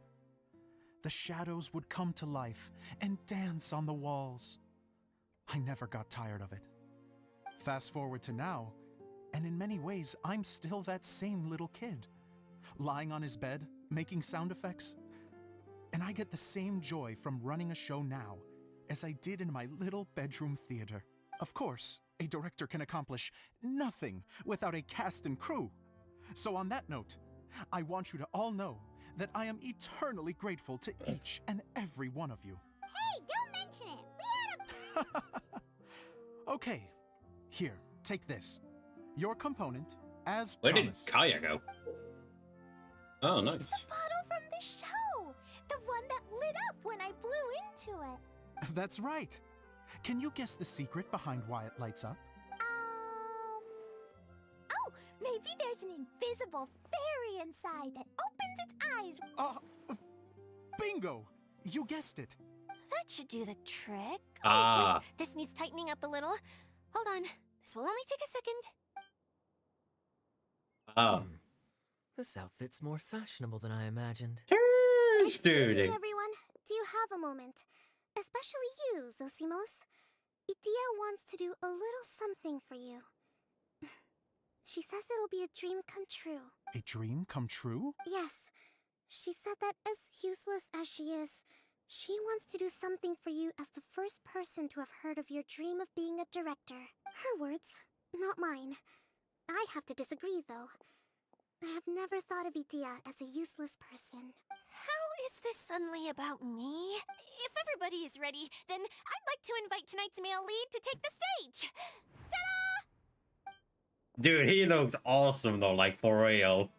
The shadows would come to life and dance on the walls. I never got tired of it. Fast forward to now, and in many ways, I'm still that same little kid, lying on his bed, making sound effects. And I get the same joy from running a show now as I did in my little bedroom theater. Of course, a director can accomplish nothing without a cast and crew. So on that note, I want you to all know that I am eternally grateful to each and every one of you. Hey, don't mention it. We had a... Okay, here, take this. Your component, as Where did promised. Kaya go? Oh, nice. It's the bottle from the show. The one that lit up when I blew into it. That's right. Can you guess the secret behind why it lights up? Oh, maybe there's an invisible fairy inside that opens its eyes. Bingo! You guessed it. That should do the trick. Ah. Wait, this needs tightening up a little. Hold on. This will only take a second. Oh. This outfit's more fashionable than I imagined. Excuse me, Dude. everyone. Do you have a moment? Especially you, Zosimos. Idea wants to do a little something for you. She says it'll be a dream come true. A dream come true? Yes. She said that as useless as she is, she wants to do something for you as the first person to have heard of your dream of being a director. Her words, not mine. I have to disagree, though. I have never thought of Idea as a useless person. How is this suddenly about me? If everybody is ready, then I'd like to invite tonight's male lead to take the stage. Ta-da! Dude, he looks awesome though, like for real.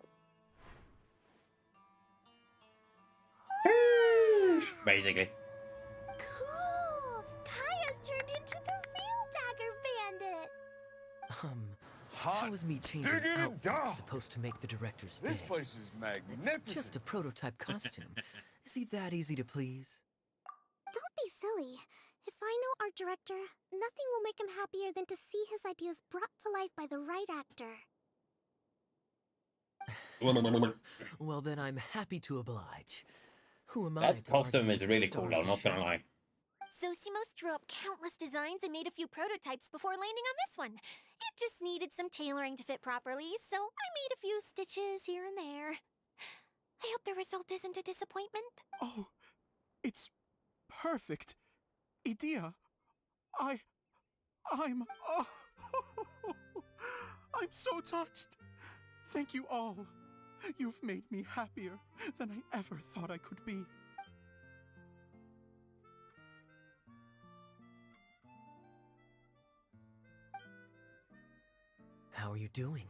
Basically. Cool! Kaya's turned into the real Dagger Bandit! How is me changing diggity outfits dog. supposed to make the director's This day? place is magnificent. It's just a prototype costume. Is he that easy to please? Don't be silly. If I know our director, nothing will make him happier than to see his ideas brought to life by the right actor. Well, then I'm happy to oblige. Who am I That to costume argue is with really the star cool of though, the not gonna show? lie. Zosimos drew up countless designs and made a few prototypes before landing on this one. It just needed some tailoring to fit properly, so I made a few stitches here and there. I hope the result isn't a disappointment. Oh, it's perfect. Idea, I'm so touched. Thank you all. You've made me happier than I ever thought I could be. How are you doing?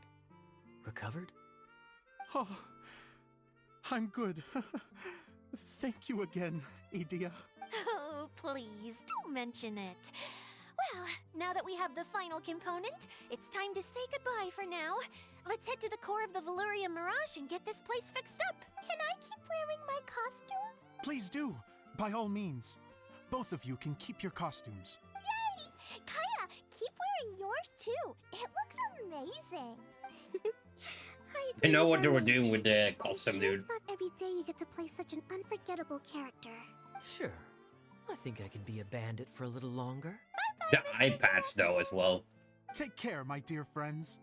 Recovered? Oh, I'm good. Thank you again, Idea. Oh, please, don't mention it. Well, now that we have the final component, it's time to say goodbye for now. Let's head to the core of the Valyria Mirage and get this place fixed up. Can I keep wearing my costume? Please do, by all means. Both of you can keep your costumes. Yay! Kaya, keep wearing yours too. It looks amazing. I know what they were Marmee. doing with the I'm costume, sure dude. It's not every day you get to play such an unforgettable character. Sure. I think I can be a bandit for a little longer. The eye patch, though, as well. Take care, my dear friends.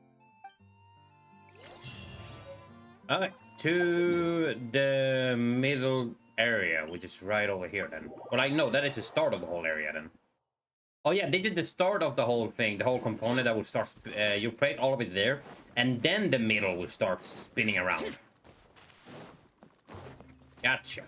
Alright, to the middle area, which is right over here then. Well, I know that is the start of the whole area then. Oh yeah, this is the start of the whole thing, the whole component that will start, you place all of it there, and then the middle will start spinning around. Gotcha.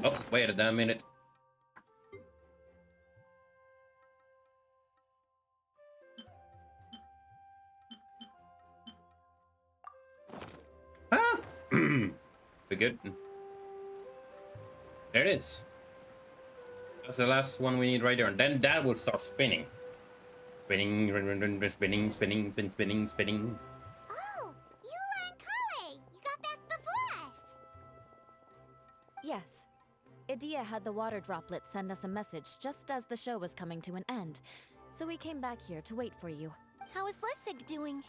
Oh, wait a damn minute. Ah! We're good. There it is. That's the last one we need right there. And then that will start spinning. Spinning, spinning, spinning, spinning, spinning, spinning. Oh, Eula and Kale, you got back before us. Yes. Idia had the water droplet send us a message just as the show was coming to an end, so we came back here to wait for you. How is Lessig doing?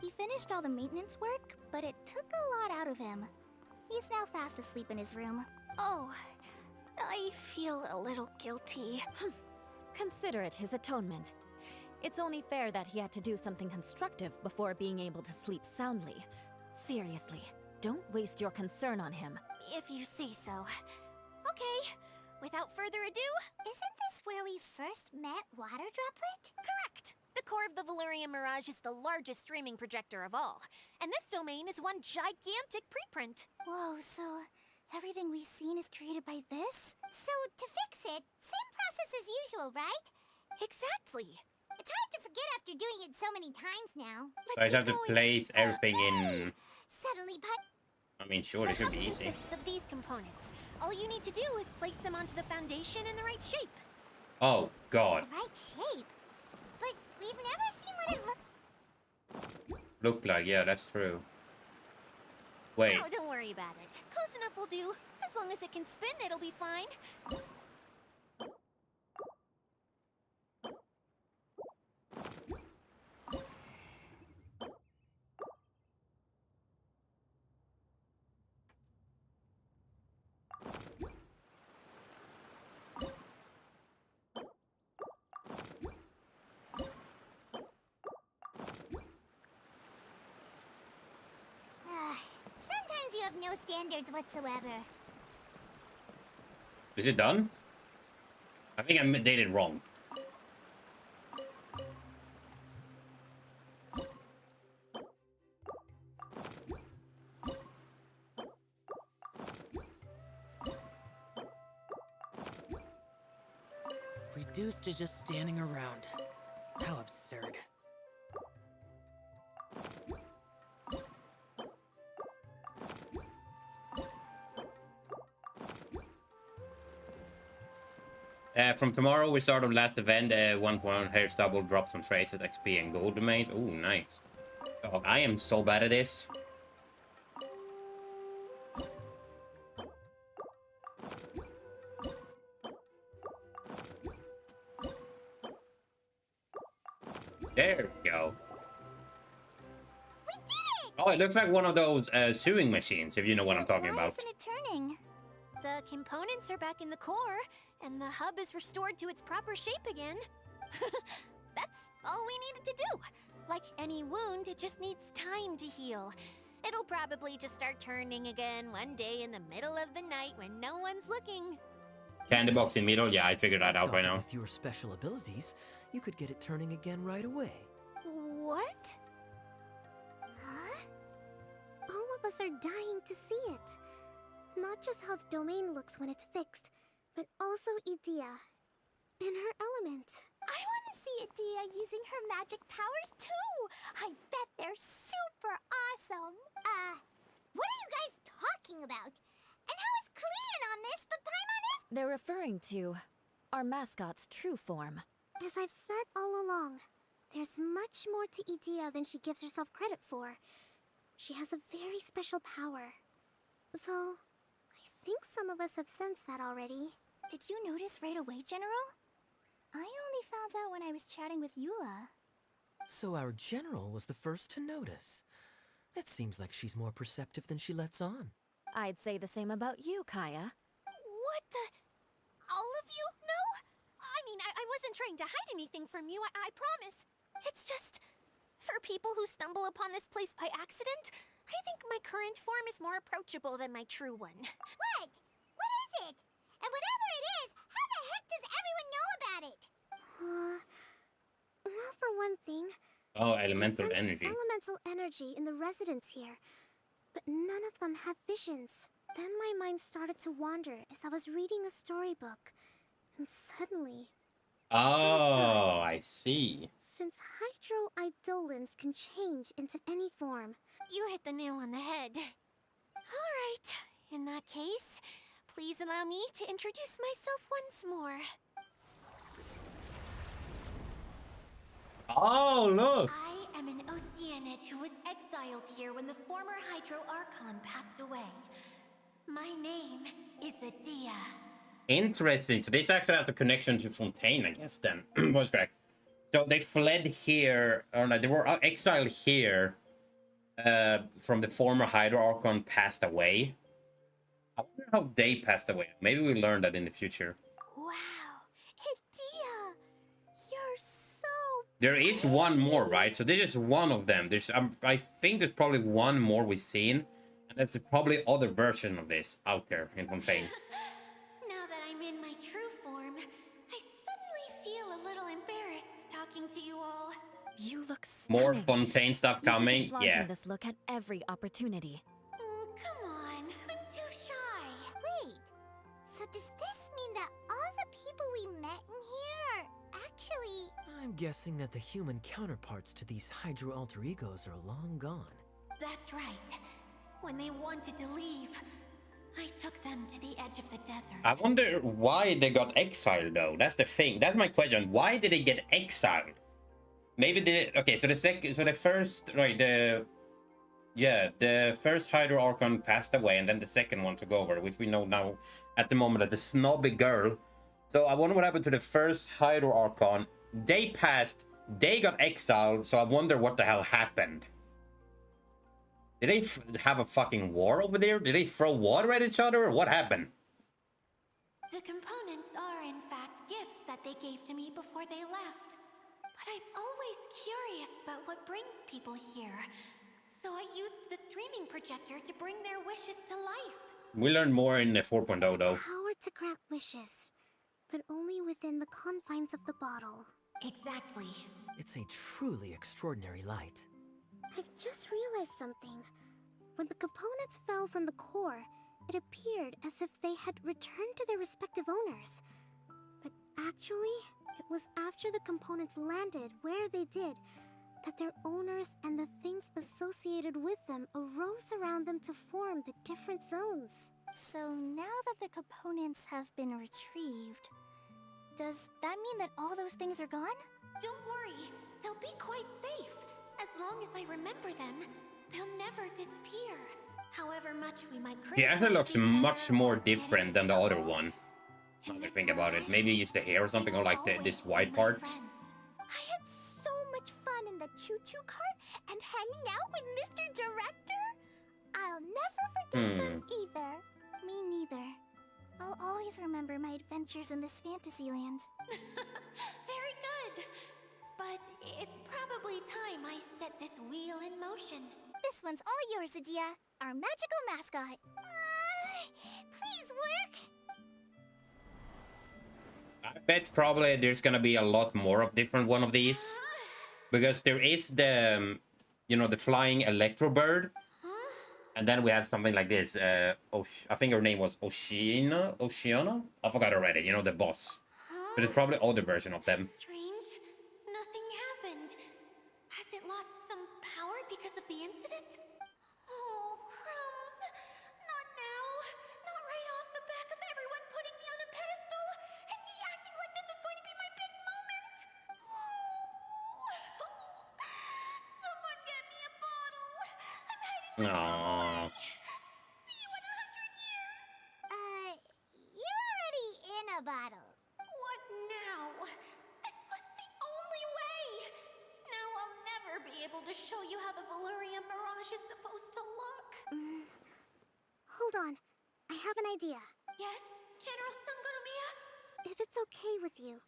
He finished all the maintenance work, but it took a lot out of him. He's now fast asleep in his room. Oh, I feel a little guilty. Consider it his atonement. It's only fair that he had to do something constructive before being able to sleep soundly. Seriously, don't waste your concern on him. If you say so. Okay, without further ado... Isn't this where we first met Water Droplet? Correct! The core of the Valyria Mirage is the largest streaming projector of all, and this domain is one gigantic preprint. Whoa, so everything we've seen is created by this? So to fix it, same process as usual, right? Exactly! It's hard to forget after doing it so many times now. I just have to place everything in. Suddenly, I mean, sure, it should be easy. Consists of these components. All you need to do is place them onto the foundation in the right shape. Oh, God. the right shape. But we've never seen what it Look like, yeah, that's true. Wait. No, don't worry about it. Close enough will do. As long as it can spin, it'll be fine. Sometimes you have no standards whatsoever. Is it done? I think I did it wrong. Reduced to just standing around. How absurd. From tomorrow, we start on last event. 1-1 hairstyle will drop some traces, XP, and gold domains. Oh, nice. Oh, I am so bad at this. There we go. We did it! Oh, it looks like one of those sewing machines, if you know what I'm talking Why about. isn't it turning? The components are back in the core, and the hub is restored to its proper shape again. That's all we needed to do. Like any wound, it just needs time to heal. It'll probably just start turning again one day in the middle of the night when no one's looking. Candy box in middle? Yeah, I figured that out Thought right that now. With your special abilities, you could get it turning again right away. What? Huh? All of us are dying to see it. not just how the domain looks when it's fixed, but also Idea. In her element. I want to see Idea using her magic powers too! I bet they're super awesome! What are you guys talking about? And how is Kleon on this, but Paimon is— They're referring to our mascot's true form. As I've said all along, there's much more to Idea than she gives herself credit for. She has a very special power. Though, I think some of us have sensed that already. Did you notice right away, General? I only found out when I was chatting with Eula. So our general was the first to notice. It seems like she's more perceptive than she lets on. I'd say the same about you, Kaya. What the? All of you? No? I mean, I wasn't trying to hide anything from you, I promise. It's just, for people who stumble upon this place by accident, I think my current form is more approachable than my true one. What? What is it? And whatever it is, how the heck does everyone know about it? Well, for one thing, Oh, I elemental sensed energy. elemental energy in the residents here, but none of them have visions. Then my mind started to wander as I was reading a storybook, and suddenly, Oh, I see. since hydro-eidolons can change into any form, You hit the nail on the head. Alright, in that case, please allow me to introduce myself once more. Oh, look. I am an Oceanid who was exiled here when the former Hydro Archon passed away. My name is Adia. Interesting. So this actually has a connection to Fontaine, I guess, then. Was correct. So they fled here, or no, they were exiled here from the former Hydro Archon passed away. I wonder how they passed away. Maybe we learn that in the future. wow, Adia, you're so There is one more, right? So this is one of them. There's, I think there's probably one more we've seen, and there's probably other version of this out there in Fontaine. Now that I'm in my true form, I suddenly feel a little embarrassed talking to you all. You look More stunning. Fontaine stuff You should be coming. flaunting Yeah. this look at every opportunity. Come on, I'm too shy. Wait, so does this mean that all the people we met in here are actually... I'm guessing that the human counterparts to these Hydro alter egos are long gone. That's right. When they wanted to leave, I took them to the edge of the desert. I wonder why they got exiled, though. That's the thing. That's my question. Why did they get exiled? Maybe the... Okay, so the first... Right, the first Hydro Archon passed away, and then the second one took over, which we know now at the moment that the snobby girl. So I wonder what happened to the first Hydro Archon. They passed, they got exiled, so I wonder what the hell happened. Did they have a fucking war over there? Did they throw water at each other, or what happened? The components are, in fact, gifts that they gave to me before they left. But I'm always curious about what brings people here. So I used the streaming projector to bring their wishes to life. We learned more in the 4.0, though. Power to grant wishes, but only within the confines of the bottle. Exactly. It's a truly extraordinary light. I've just realized something. When the components fell from the core, it appeared as if they had returned to their respective owners. But actually, it was after the components landed where they did that their owners and the things associated with them arose around them to form the different zones. So now that the components have been retrieved, does that mean that all those things are gone? Don't worry, they'll be quite safe. As long as I remember them, they'll never disappear. However much we might criticize He actually looks each much other more or get different than the other into one. trouble, Now that I in think this about world it. Maybe it's the hair or something, or like they will this always white be my part. friends. I had so much fun in the choo-choo cart and hanging out with Mr. Director. I'll never forget them either. Me neither. I'll always remember my adventures in this fantasy land. Very good. But it's probably time I set this wheel in motion. This one's all yours, Adia, our magical mascot. Please work. I bet probably there's gonna be a lot more of different one of these. Because there is the, you know, the flying electro bird. And then we have something like this. I think her name was Oceana. Oceana? I forgot already. You know, the boss. But it's probably older version of them. Strange. Nothing happened. Has it lost some power because of the incident? Oh, crumbs. Not now. Not right off the back of everyone putting me on a pedestal and me acting like this is going to be my big moment. Oh. Someone get me a bottle. I'm hiding myself away. Aww. See you in 100 years. You're already in a bottle. What now? This was the only way! Now I'll never be able to show you how the Valurian Mirage is supposed to look. Hold on. I have an idea. Yes, General Sangonomiya? If it's okay with you,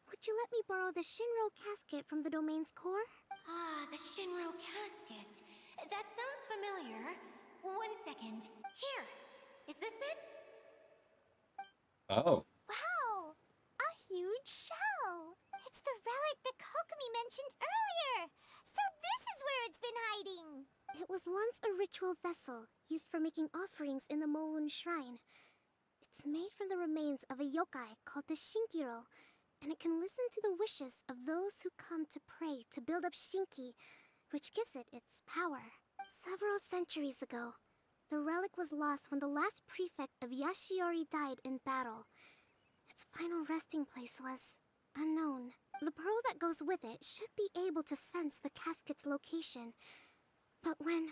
would you let me borrow the Shinro casket from the domain's core? Ah, the Shinro casket. That sounds familiar. 1 second. Here. Is this it? Oh. Wow! A huge shell! It's the relic that Kokomi mentioned earlier! So this is where it's been hiding! It was once a ritual vessel used for making offerings in the Moon Shrine. It's made from the remains of a yokai called the Shinkiro, and it can listen to the wishes of those who come to pray to build up Shinki, which gives it its power. Several centuries ago, the relic was lost when the last prefect of Yashiori died in battle. Its final resting place was unknown. The pearl that goes with it should be able to sense the casket's location. But when,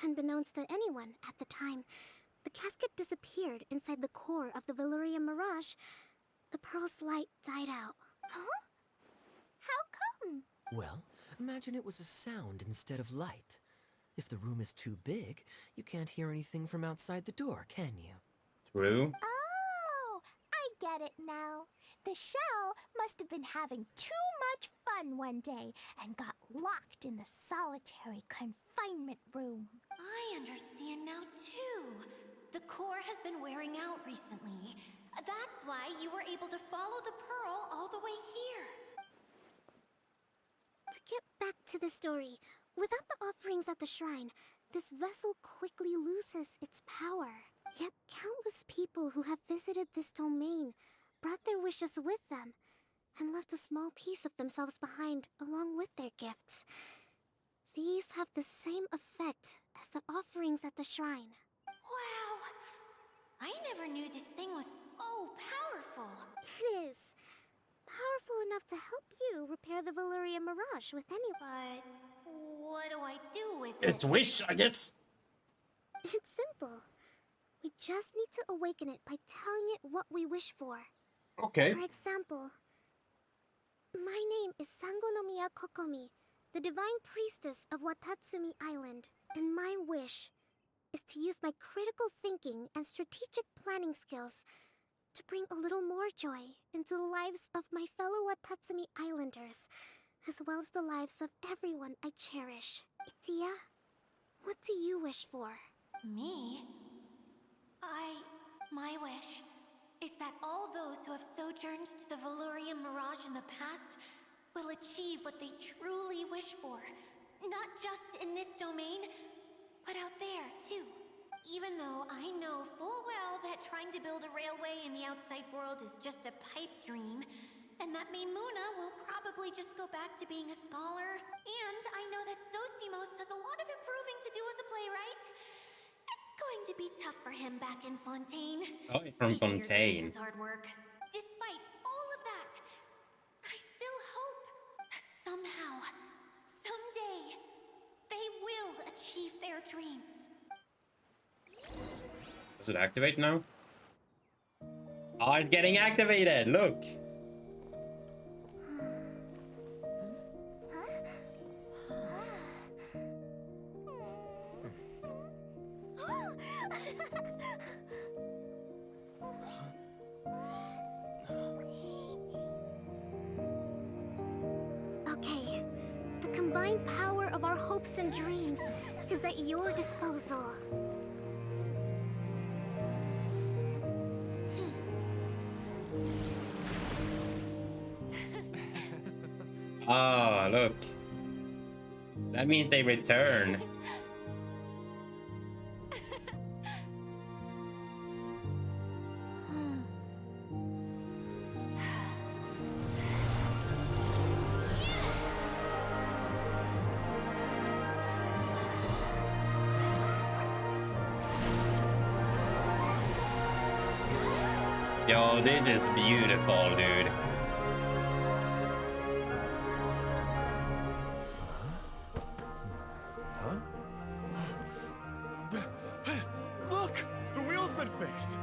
unbeknownst to anyone at the time, the casket disappeared inside the core of the Valurian Mirage, the pearl's light died out. Huh? How come? Well, imagine it was a sound instead of light. If the room is too big, you can't hear anything from outside the door, can you? True. Oh, I get it now. The shell must have been having too much fun one day and got locked in the solitary confinement room. I understand now, too. The core has been wearing out recently. That's why you were able to follow the pearl all the way here. To get back to the story, without the offerings at the shrine, this vessel quickly loses its power. Yet countless people who have visited this domain brought their wishes with them and left a small piece of themselves behind along with their gifts. These have the same effect as the offerings at the shrine. Wow! I never knew this thing was so powerful. It is. Powerful enough to help you repair the Valurian Mirage with any... But what do I do with it? It's wish, I guess. It's simple. We just need to awaken it by telling it what we wish for. Okay. For example, my name is Sangonomiya Kokomi, the divine priestess of Watatsumi Island, and my wish is to use my critical thinking and strategic planning skills to bring a little more joy into the lives of my fellow Watatsumi Islanders, as well as the lives of everyone I cherish. Itia, what do you wish for? Me? My wish is that all those who have sojourned to the Valurian Mirage in the past will achieve what they truly wish for. Not just in this domain, but out there, too. Even though I know full well that trying to build a railway in the outside world is just a pipe dream, and that Maimuna will probably just go back to being a scholar. And I know that Zosimos has a lot of improving to do as a playwright. It's going to be tough for him back in Fontaine. Oh, from Easier than Fontaine. his hard work. Despite all of that, I still hope that somehow, someday, they will achieve their dreams. Does it activate now? Oh, it's getting activated! Look! Okay, the combined power of our hopes and dreams is at your disposal. Ah, look. That means they return. Yo, this is beautiful, dude. Look! The wheel's been fixed!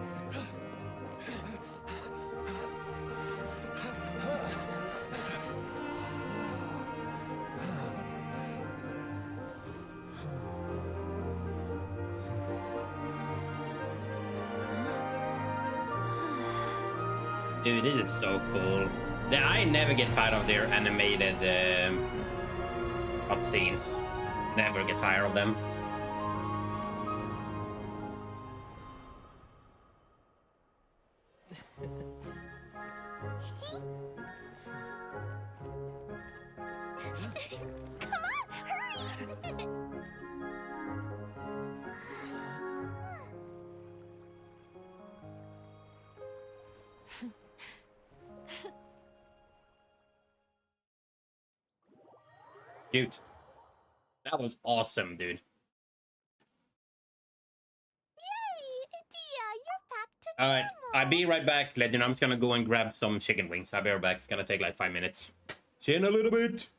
Dude, this is so cool. I never get tired of their animated cutscenes. Never get tired of them. Come on, hurry! Cute. That was awesome, dude. Yay! Dia, you're back to Alright, normal. I'll be right back, Legend. I'm just gonna go and grab some chicken wings. I'll be right back. It's gonna take like 5 minutes. See you in a little bit.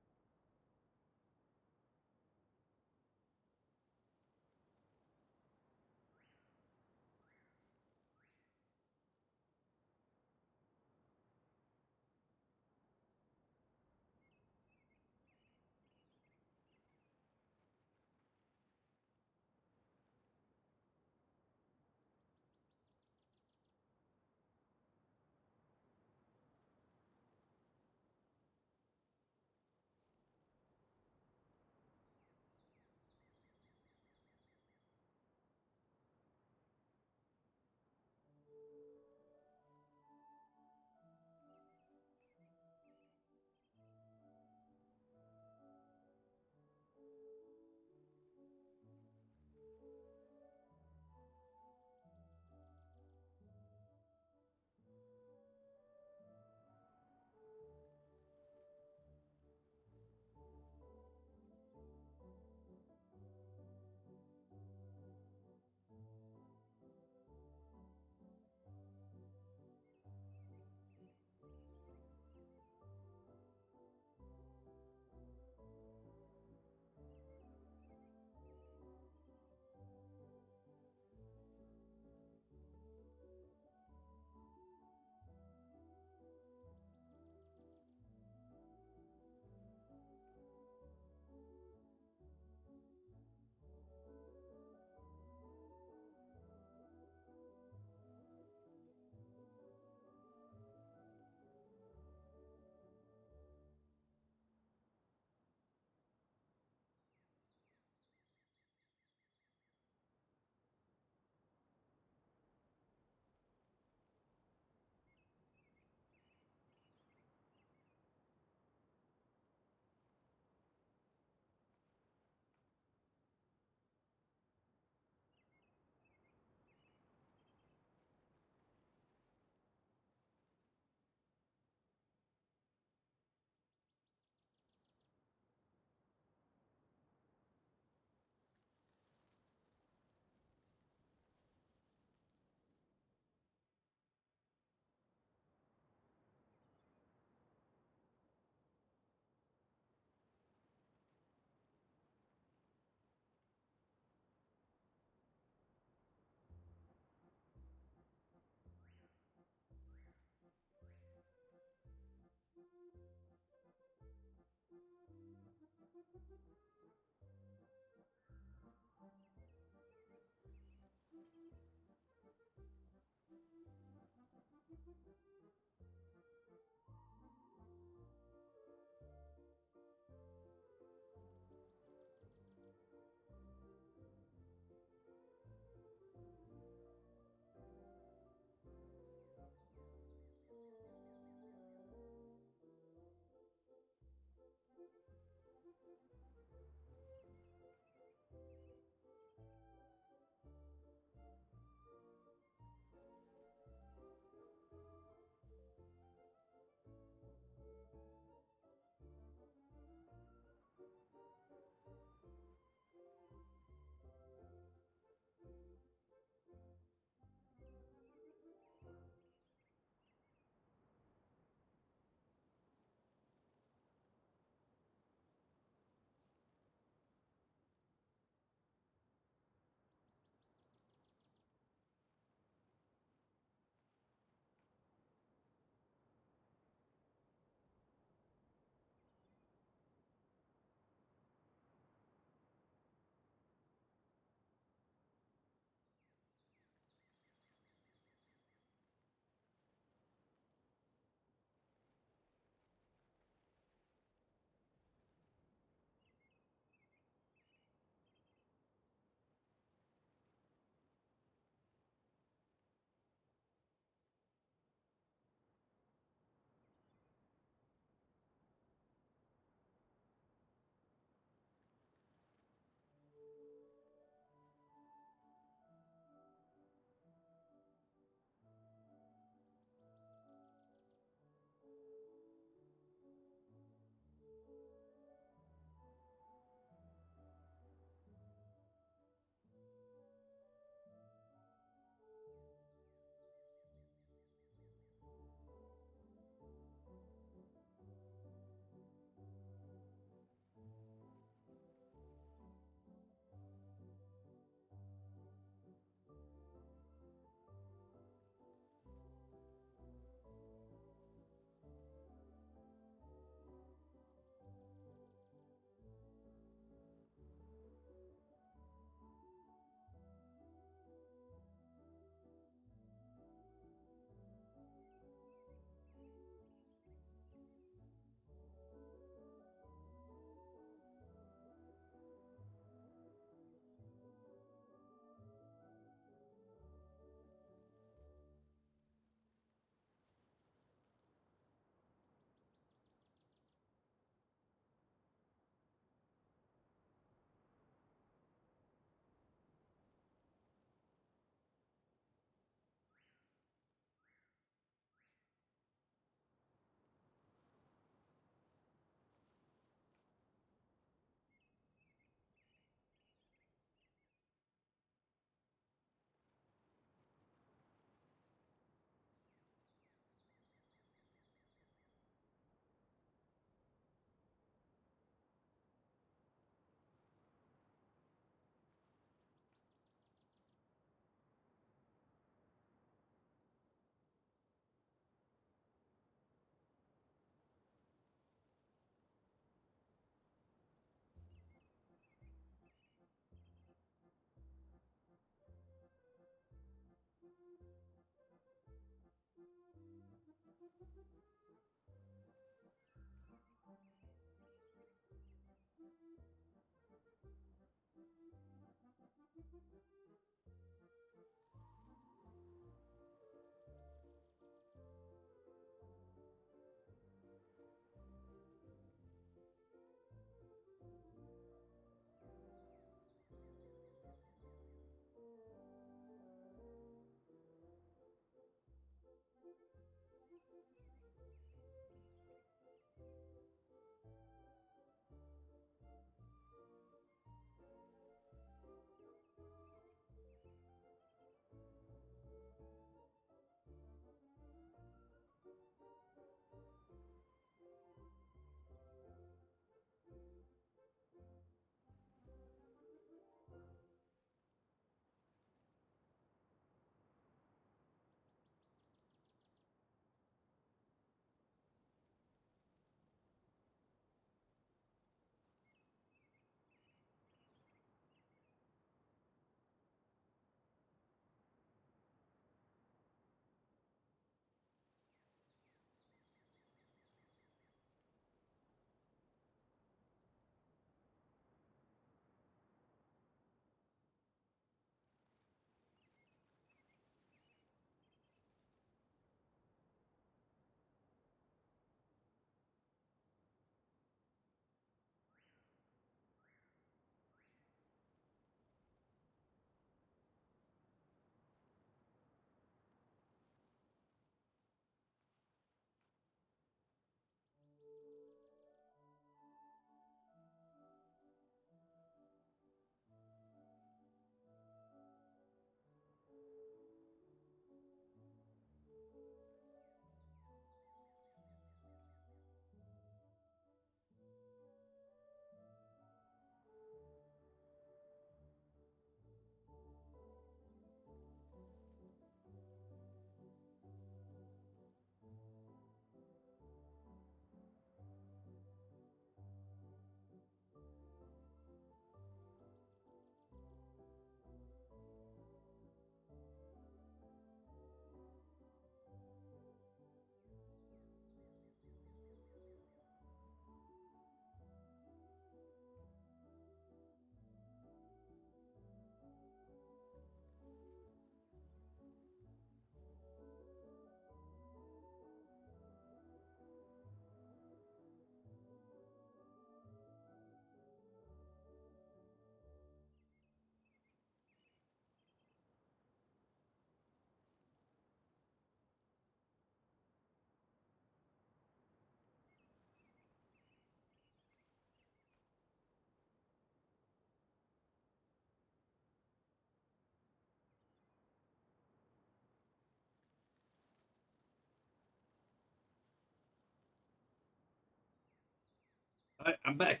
I'm back.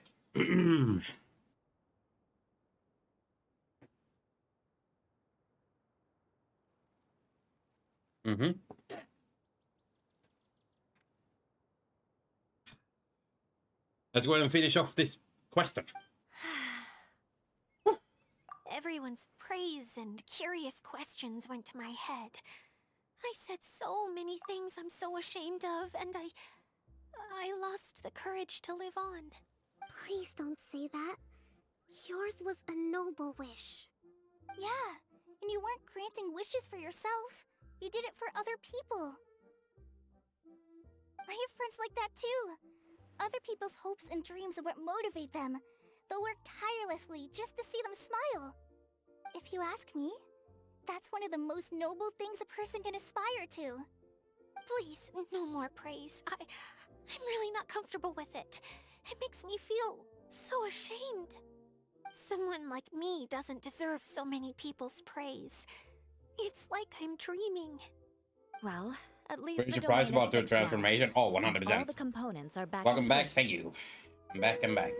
Mm-hmm. Let's go ahead and finish off this question. Everyone's praise and curious questions went to my head. I said so many things I'm so ashamed of, and I lost the courage to live on. Please don't say that. Yours was a noble wish. Yeah, and you weren't granting wishes for yourself. You did it for other people. I have friends like that too. Other people's hopes and dreams are what motivate them. They'll work tirelessly just to see them smile. If you ask me, that's one of the most noble things a person can aspire to. Please, no more praise. I'm really not comfortable with it. It makes me feel so ashamed. Someone like me doesn't deserve so many people's praise. It's like I'm dreaming. Well, at least Very the surprised domain about the is fixed now. transformation. Oh, And 100%. all the components are back. Welcome in back. place. Thank you. I'm back. I'm back.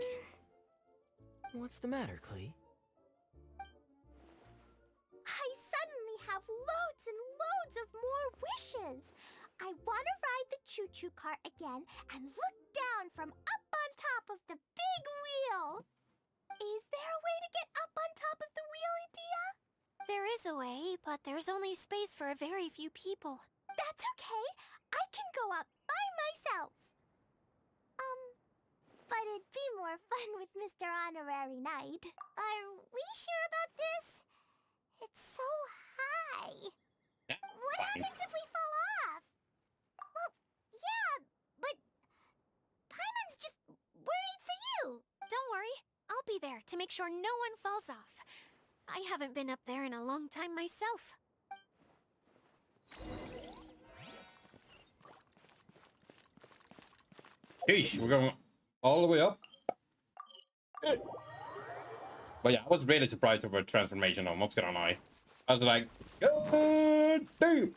What's the matter, Klee? I suddenly have loads and loads of more wishes. I want to ride the choo-choo cart again and look down from up on top of the big wheel. Is there a way to get up on top of the wheel, Edea? There is a way, but there's only space for a very few people. That's okay. I can go up it'd be more fun with Mr. Honorary Knight. Are we sure about this? It's so high. Yeah, What fine. happens if we fall off? Well, yeah, but Paimon's just worried for you. Don't worry, I'll be there to make sure no one falls off. I haven't been up there in a long time myself. Sheesh, we're going all the way up. But yeah, I was really surprised over transformation. I'm not gonna lie. I was like, God damn.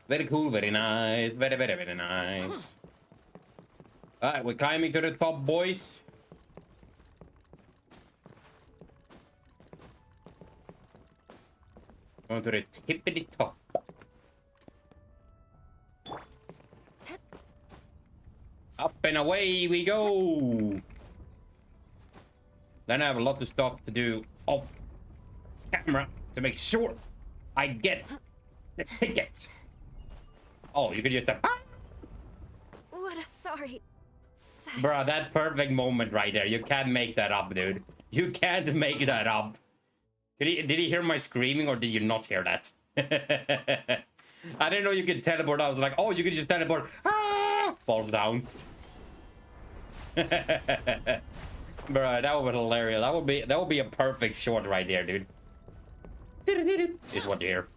Very cool, very nice, very, very, very nice. All right, we're climbing to the top, boys. Going to the tippity top. Up and away we go. Then I have a lot of stuff to do off camera to make sure I get the tickets. Oh, you could just have... What a sorry sight. Bruh, that perfect moment right there. You can't make that up, dude. You can't make that up. Did he hear my screaming or did you not hear that? I didn't know you could teleport. I was like, oh, you could just teleport. Ah! Falls down. Bruh, that would be hilarious. That would be a perfect short right there, dude. Is what you hear.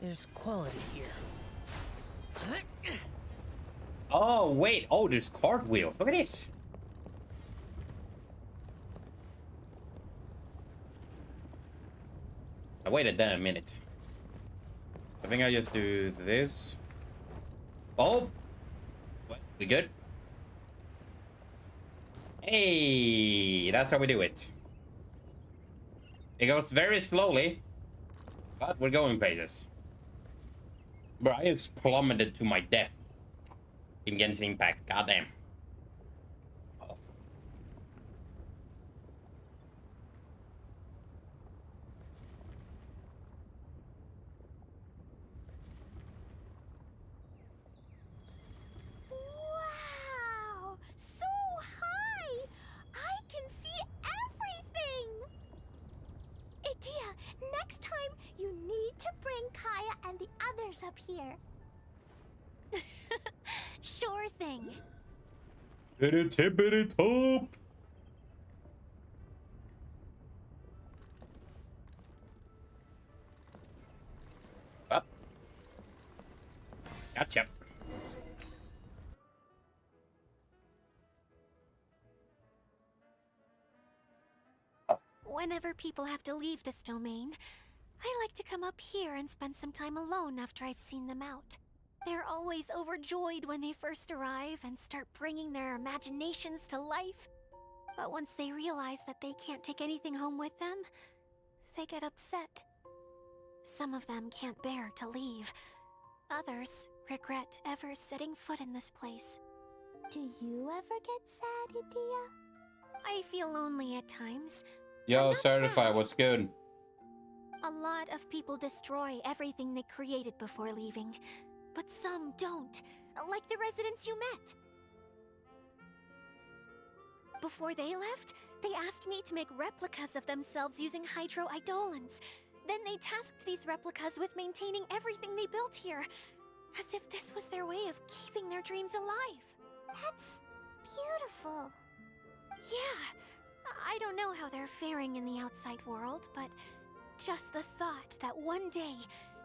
There's quality here. Oh, wait. Oh, there's cartwheels. Look at this. I waited there a minute. I think I just do this. Oh! What? We good? Hey! That's how we do it. It goes very slowly, but we're going places. Bro, I just plummeted to my death in Genshin Impact. Goddamn. Oh. Wow! So high! I can see everything! Idia, next time you need to bring Kaya and the others up here. Sure thing. To the tippity top! Up. Gotcha. Whenever people have to leave this domain, I like to come up here and spend some time alone after I've seen them out. They're always overjoyed when they first arrive and start bringing their imaginations to life. But once they realize that they can't take anything home with them, they get upset. Some of them can't bear to leave. Others regret ever setting foot in this place. Do you ever get sad, Idia? I feel lonely at times. Yo, not certified, sad. what's good? A lot of people destroy everything they created before leaving, but some don't, like the residents you met. Before they left, they asked me to make replicas of themselves using hydro-eidolons. Then they tasked these replicas with maintaining everything they built here, as if this was their way of keeping their dreams alive. That's beautiful. Yeah, I don't know how they're faring in the outside world, but just the thought that one day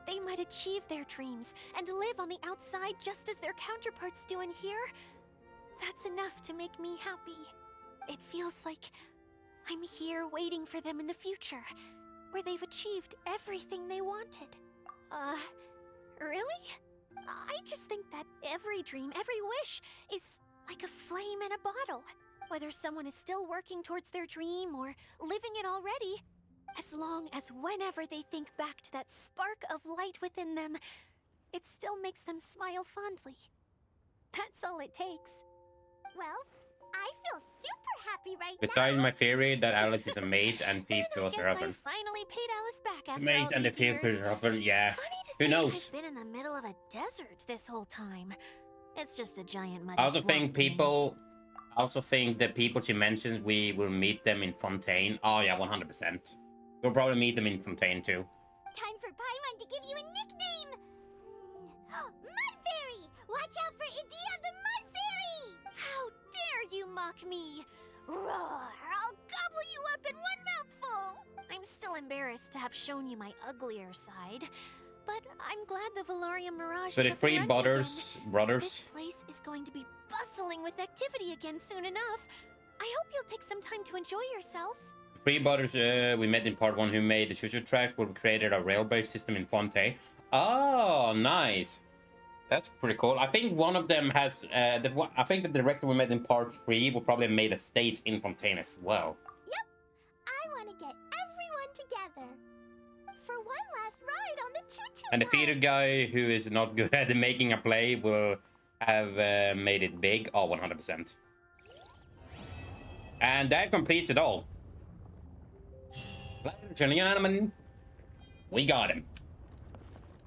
they might achieve their dreams and live on the outside just as their counterparts do in here, that's enough to make me happy. It feels like I'm here waiting for them in the future, where they've achieved everything they wanted. Really? I just think that every dream, every wish, is like a flame in a bottle. Whether someone is still working towards their dream or living it already, as long as whenever they think back to that spark of light within them, it still makes them smile fondly. That's all it takes. Well, I feel super happy right Besides now. my theory that Alice is a mate and Thief And I feels her guess husband. I finally paid Alice back after Mate all and the these Thief years. feels her husband, yeah. Funny to Who think knows? I've been in the middle of a desert this whole time. It's just a giant muddy I also swamp think to me. people. I also think the people she mentioned, we will meet them in Fontaine. Oh yeah, 100%. We'll probably meet them in Fontaine too. Time for Paimon to give you a nickname! Mud Fairy! Watch out for Idia the Mud Fairy! How dare you mock me! Roar! I'll gobble you up in one mouthful! I'm still embarrassed to have shown you my uglier side, but I'm glad the Valorian Mirage So is the up and three running brothers, again. This place is going to be bustling with activity again soon enough. I hope you'll take some time to enjoy yourselves. three brothers we met in part 1 who made the Shushu tracks where we created a railway system in Fontaine. Oh, nice. That's pretty cool. I think one of them has, I think the director we met in part 3 will probably have made a stage in Fontaine as well. Yep! I want to get everyone together for one last ride on the choo-choo And the ride. theater guy who is not good at making a play will have made it big. Oh, 100%. And that completes it all. We got him.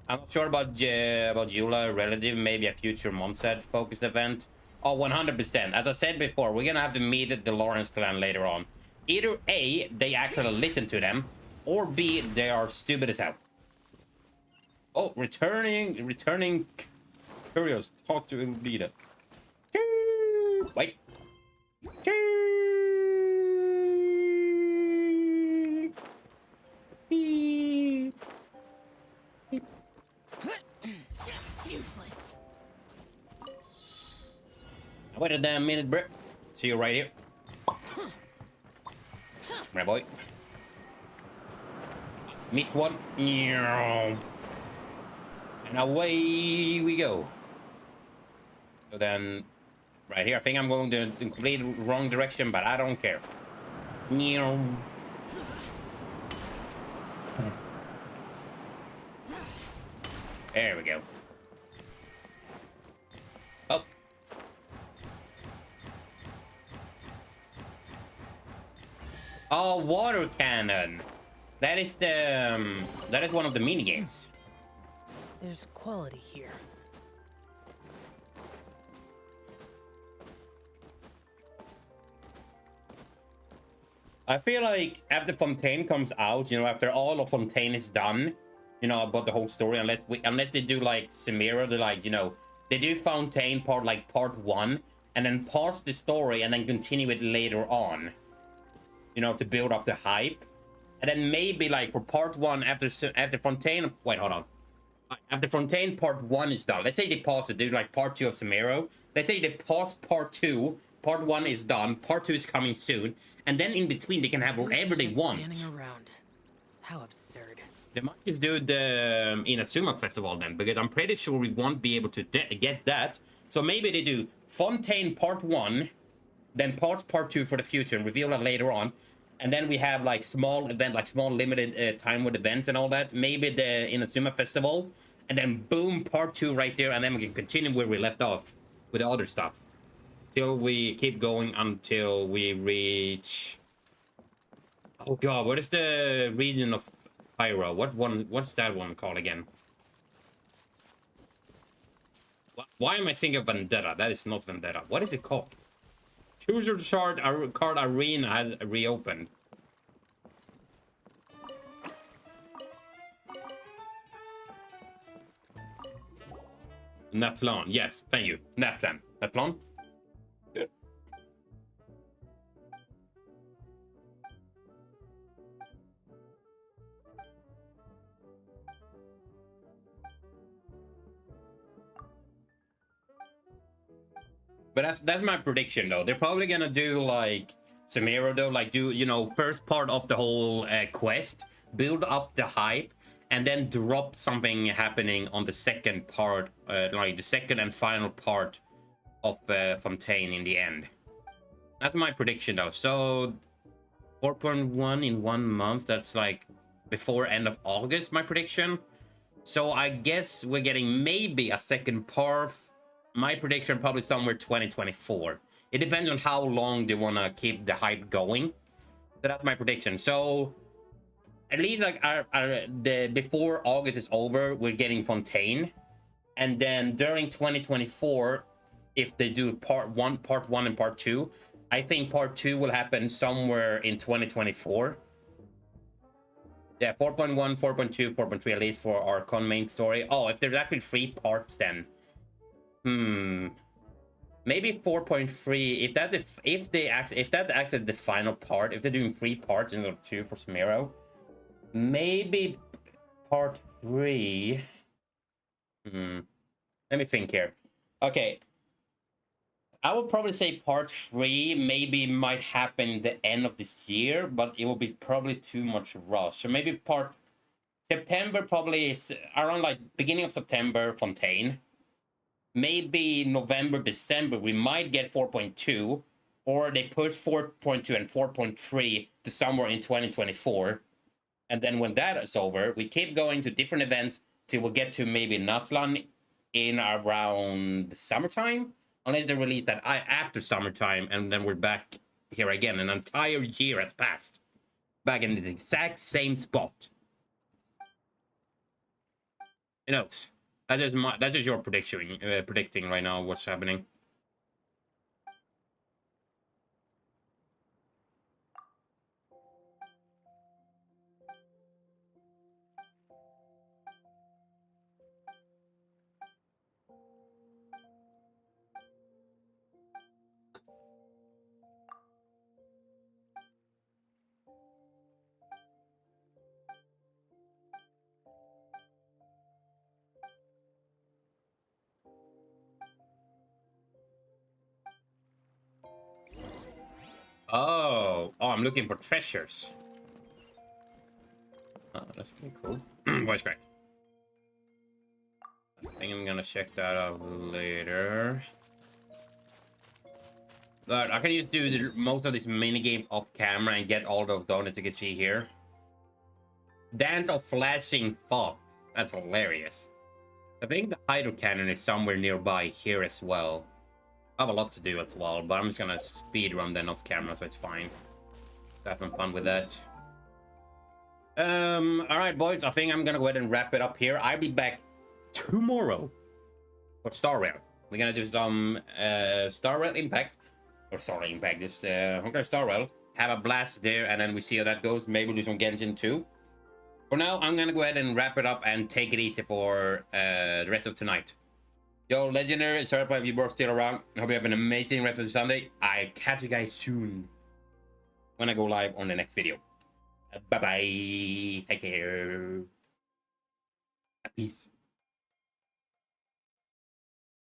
I'm not sure about Eula relative, maybe a future Momset focused event. Oh, 100%. As I said before, we're gonna have to meet the Lawrence clan later on. Either A, they actually listen to them, or B, they are stupid as hell. Oh, returning curious. Talk to leader. Wait. Useless. Wait a damn minute, bro. See you right here. Right, boy. Missed one. And away we go. So then, right here, I think I'm going to the complete wrong direction, but I don't care. There we go. Oh. Oh, water cannon. That is the that is one of the mini games. There's quality here. I feel like after Fontaine comes out, you know, after all of Fontaine is done, you know, about the whole story, unless they do like Samira, they like, you know, they do Fontaine part 1 and then pause the story and then continue it later on, you know, to build up the hype. And then maybe like for part 1 after Fontaine, wait, hold on. After Fontaine part 1 is done, let's say they pause it, do like part 2 of Samiro. Let's say they pause part 2, part 1 is done, part 2 is coming soon, and then in between they can have whatever they want. Standing around. How absurd. They might just do the Inazuma Festival then, because I'm pretty sure we won't be able to get that. So maybe they do Fontaine part 1, then pause part 2 for the future and reveal that later on. And then we have like small event, like small limited time with events and all that. Maybe the Inazuma Festival, and then boom, part 2 right there, and then we can continue where we left off with the other stuff. Till we keep going until we reach... Oh god, what is the region of Pyro? What's that one called again? Why am I thinking of Vendetta? That is not Vendetta. What is it called? Choose your card arena has reopened. Natlan. Yes, thank you. Natlan. Natlan? Good. But that's my prediction though. They're probably gonna do like Samira though, like do, you know, first part of the whole quest, build up the hype, and then drop something happening on the second part, like the second and final part of Fontaine in the end. That's my prediction though. So 4.1 in 1 month, that's like before end of August, my prediction. So I guess we're getting maybe a second part. My prediction probably somewhere 2024. It depends on how long they want to keep the hype going. So that's my prediction. So at least like before August is over, we're getting Fontaine. And then during 2024, if they do part one and part two, I think part two will happen somewhere in 2024. Yeah, 4.1, 4.2, 4.3 at least for our con main story. Oh, if there's actually 3 parts then. Maybe 4.3. If that's actually the final part, if they're doing 3 parts instead of 2 for Samiro, maybe part 3. Let me think here. Okay. I would probably say part 3 maybe might happen the end of this year, but it will be probably too much rush. So maybe part September, probably is around like beginning of September, Fontaine. Maybe November, December, we might get 4.2, or they push 4.2 and 4.3 to somewhere in 2024. And then when that is over, we keep going to different events till we'll get to maybe Natlan in around the summertime, unless they release that after summertime, and then we're back here again. An entire year has passed, back in the exact same spot. Who knows? That's just your predicting right now what's happening. Oh, I'm looking for treasures. Oh, that's pretty cool. Voice crack. I think I'm gonna check that out later. But I can just do most of these mini games off camera and get all those donuts you can see here. Dance of flashing thoughts. That's hilarious. I think the hydro cannon is somewhere nearby here as well. I have a lot to do as well, but I'm just gonna speed run then off camera, so it's fine. Have some fun with that. All right, boys. I think I'm gonna go ahead and wrap it up here. I'll be back tomorrow for Star Rail. We're gonna do some Star Rail Impact, or Star Rail Impact. Just Honkai Star Rail. Have a blast there, and then we see how that goes. Maybe we'll do some Genshin too. For now, I'm gonna go ahead and wrap it up and take it easy for the rest of tonight. Yo, Legendary, sorry if you both still around. I hope you have an amazing rest of the Sunday. I catch you guys soon when I go live on the next video. Bye-bye. Take care. Peace.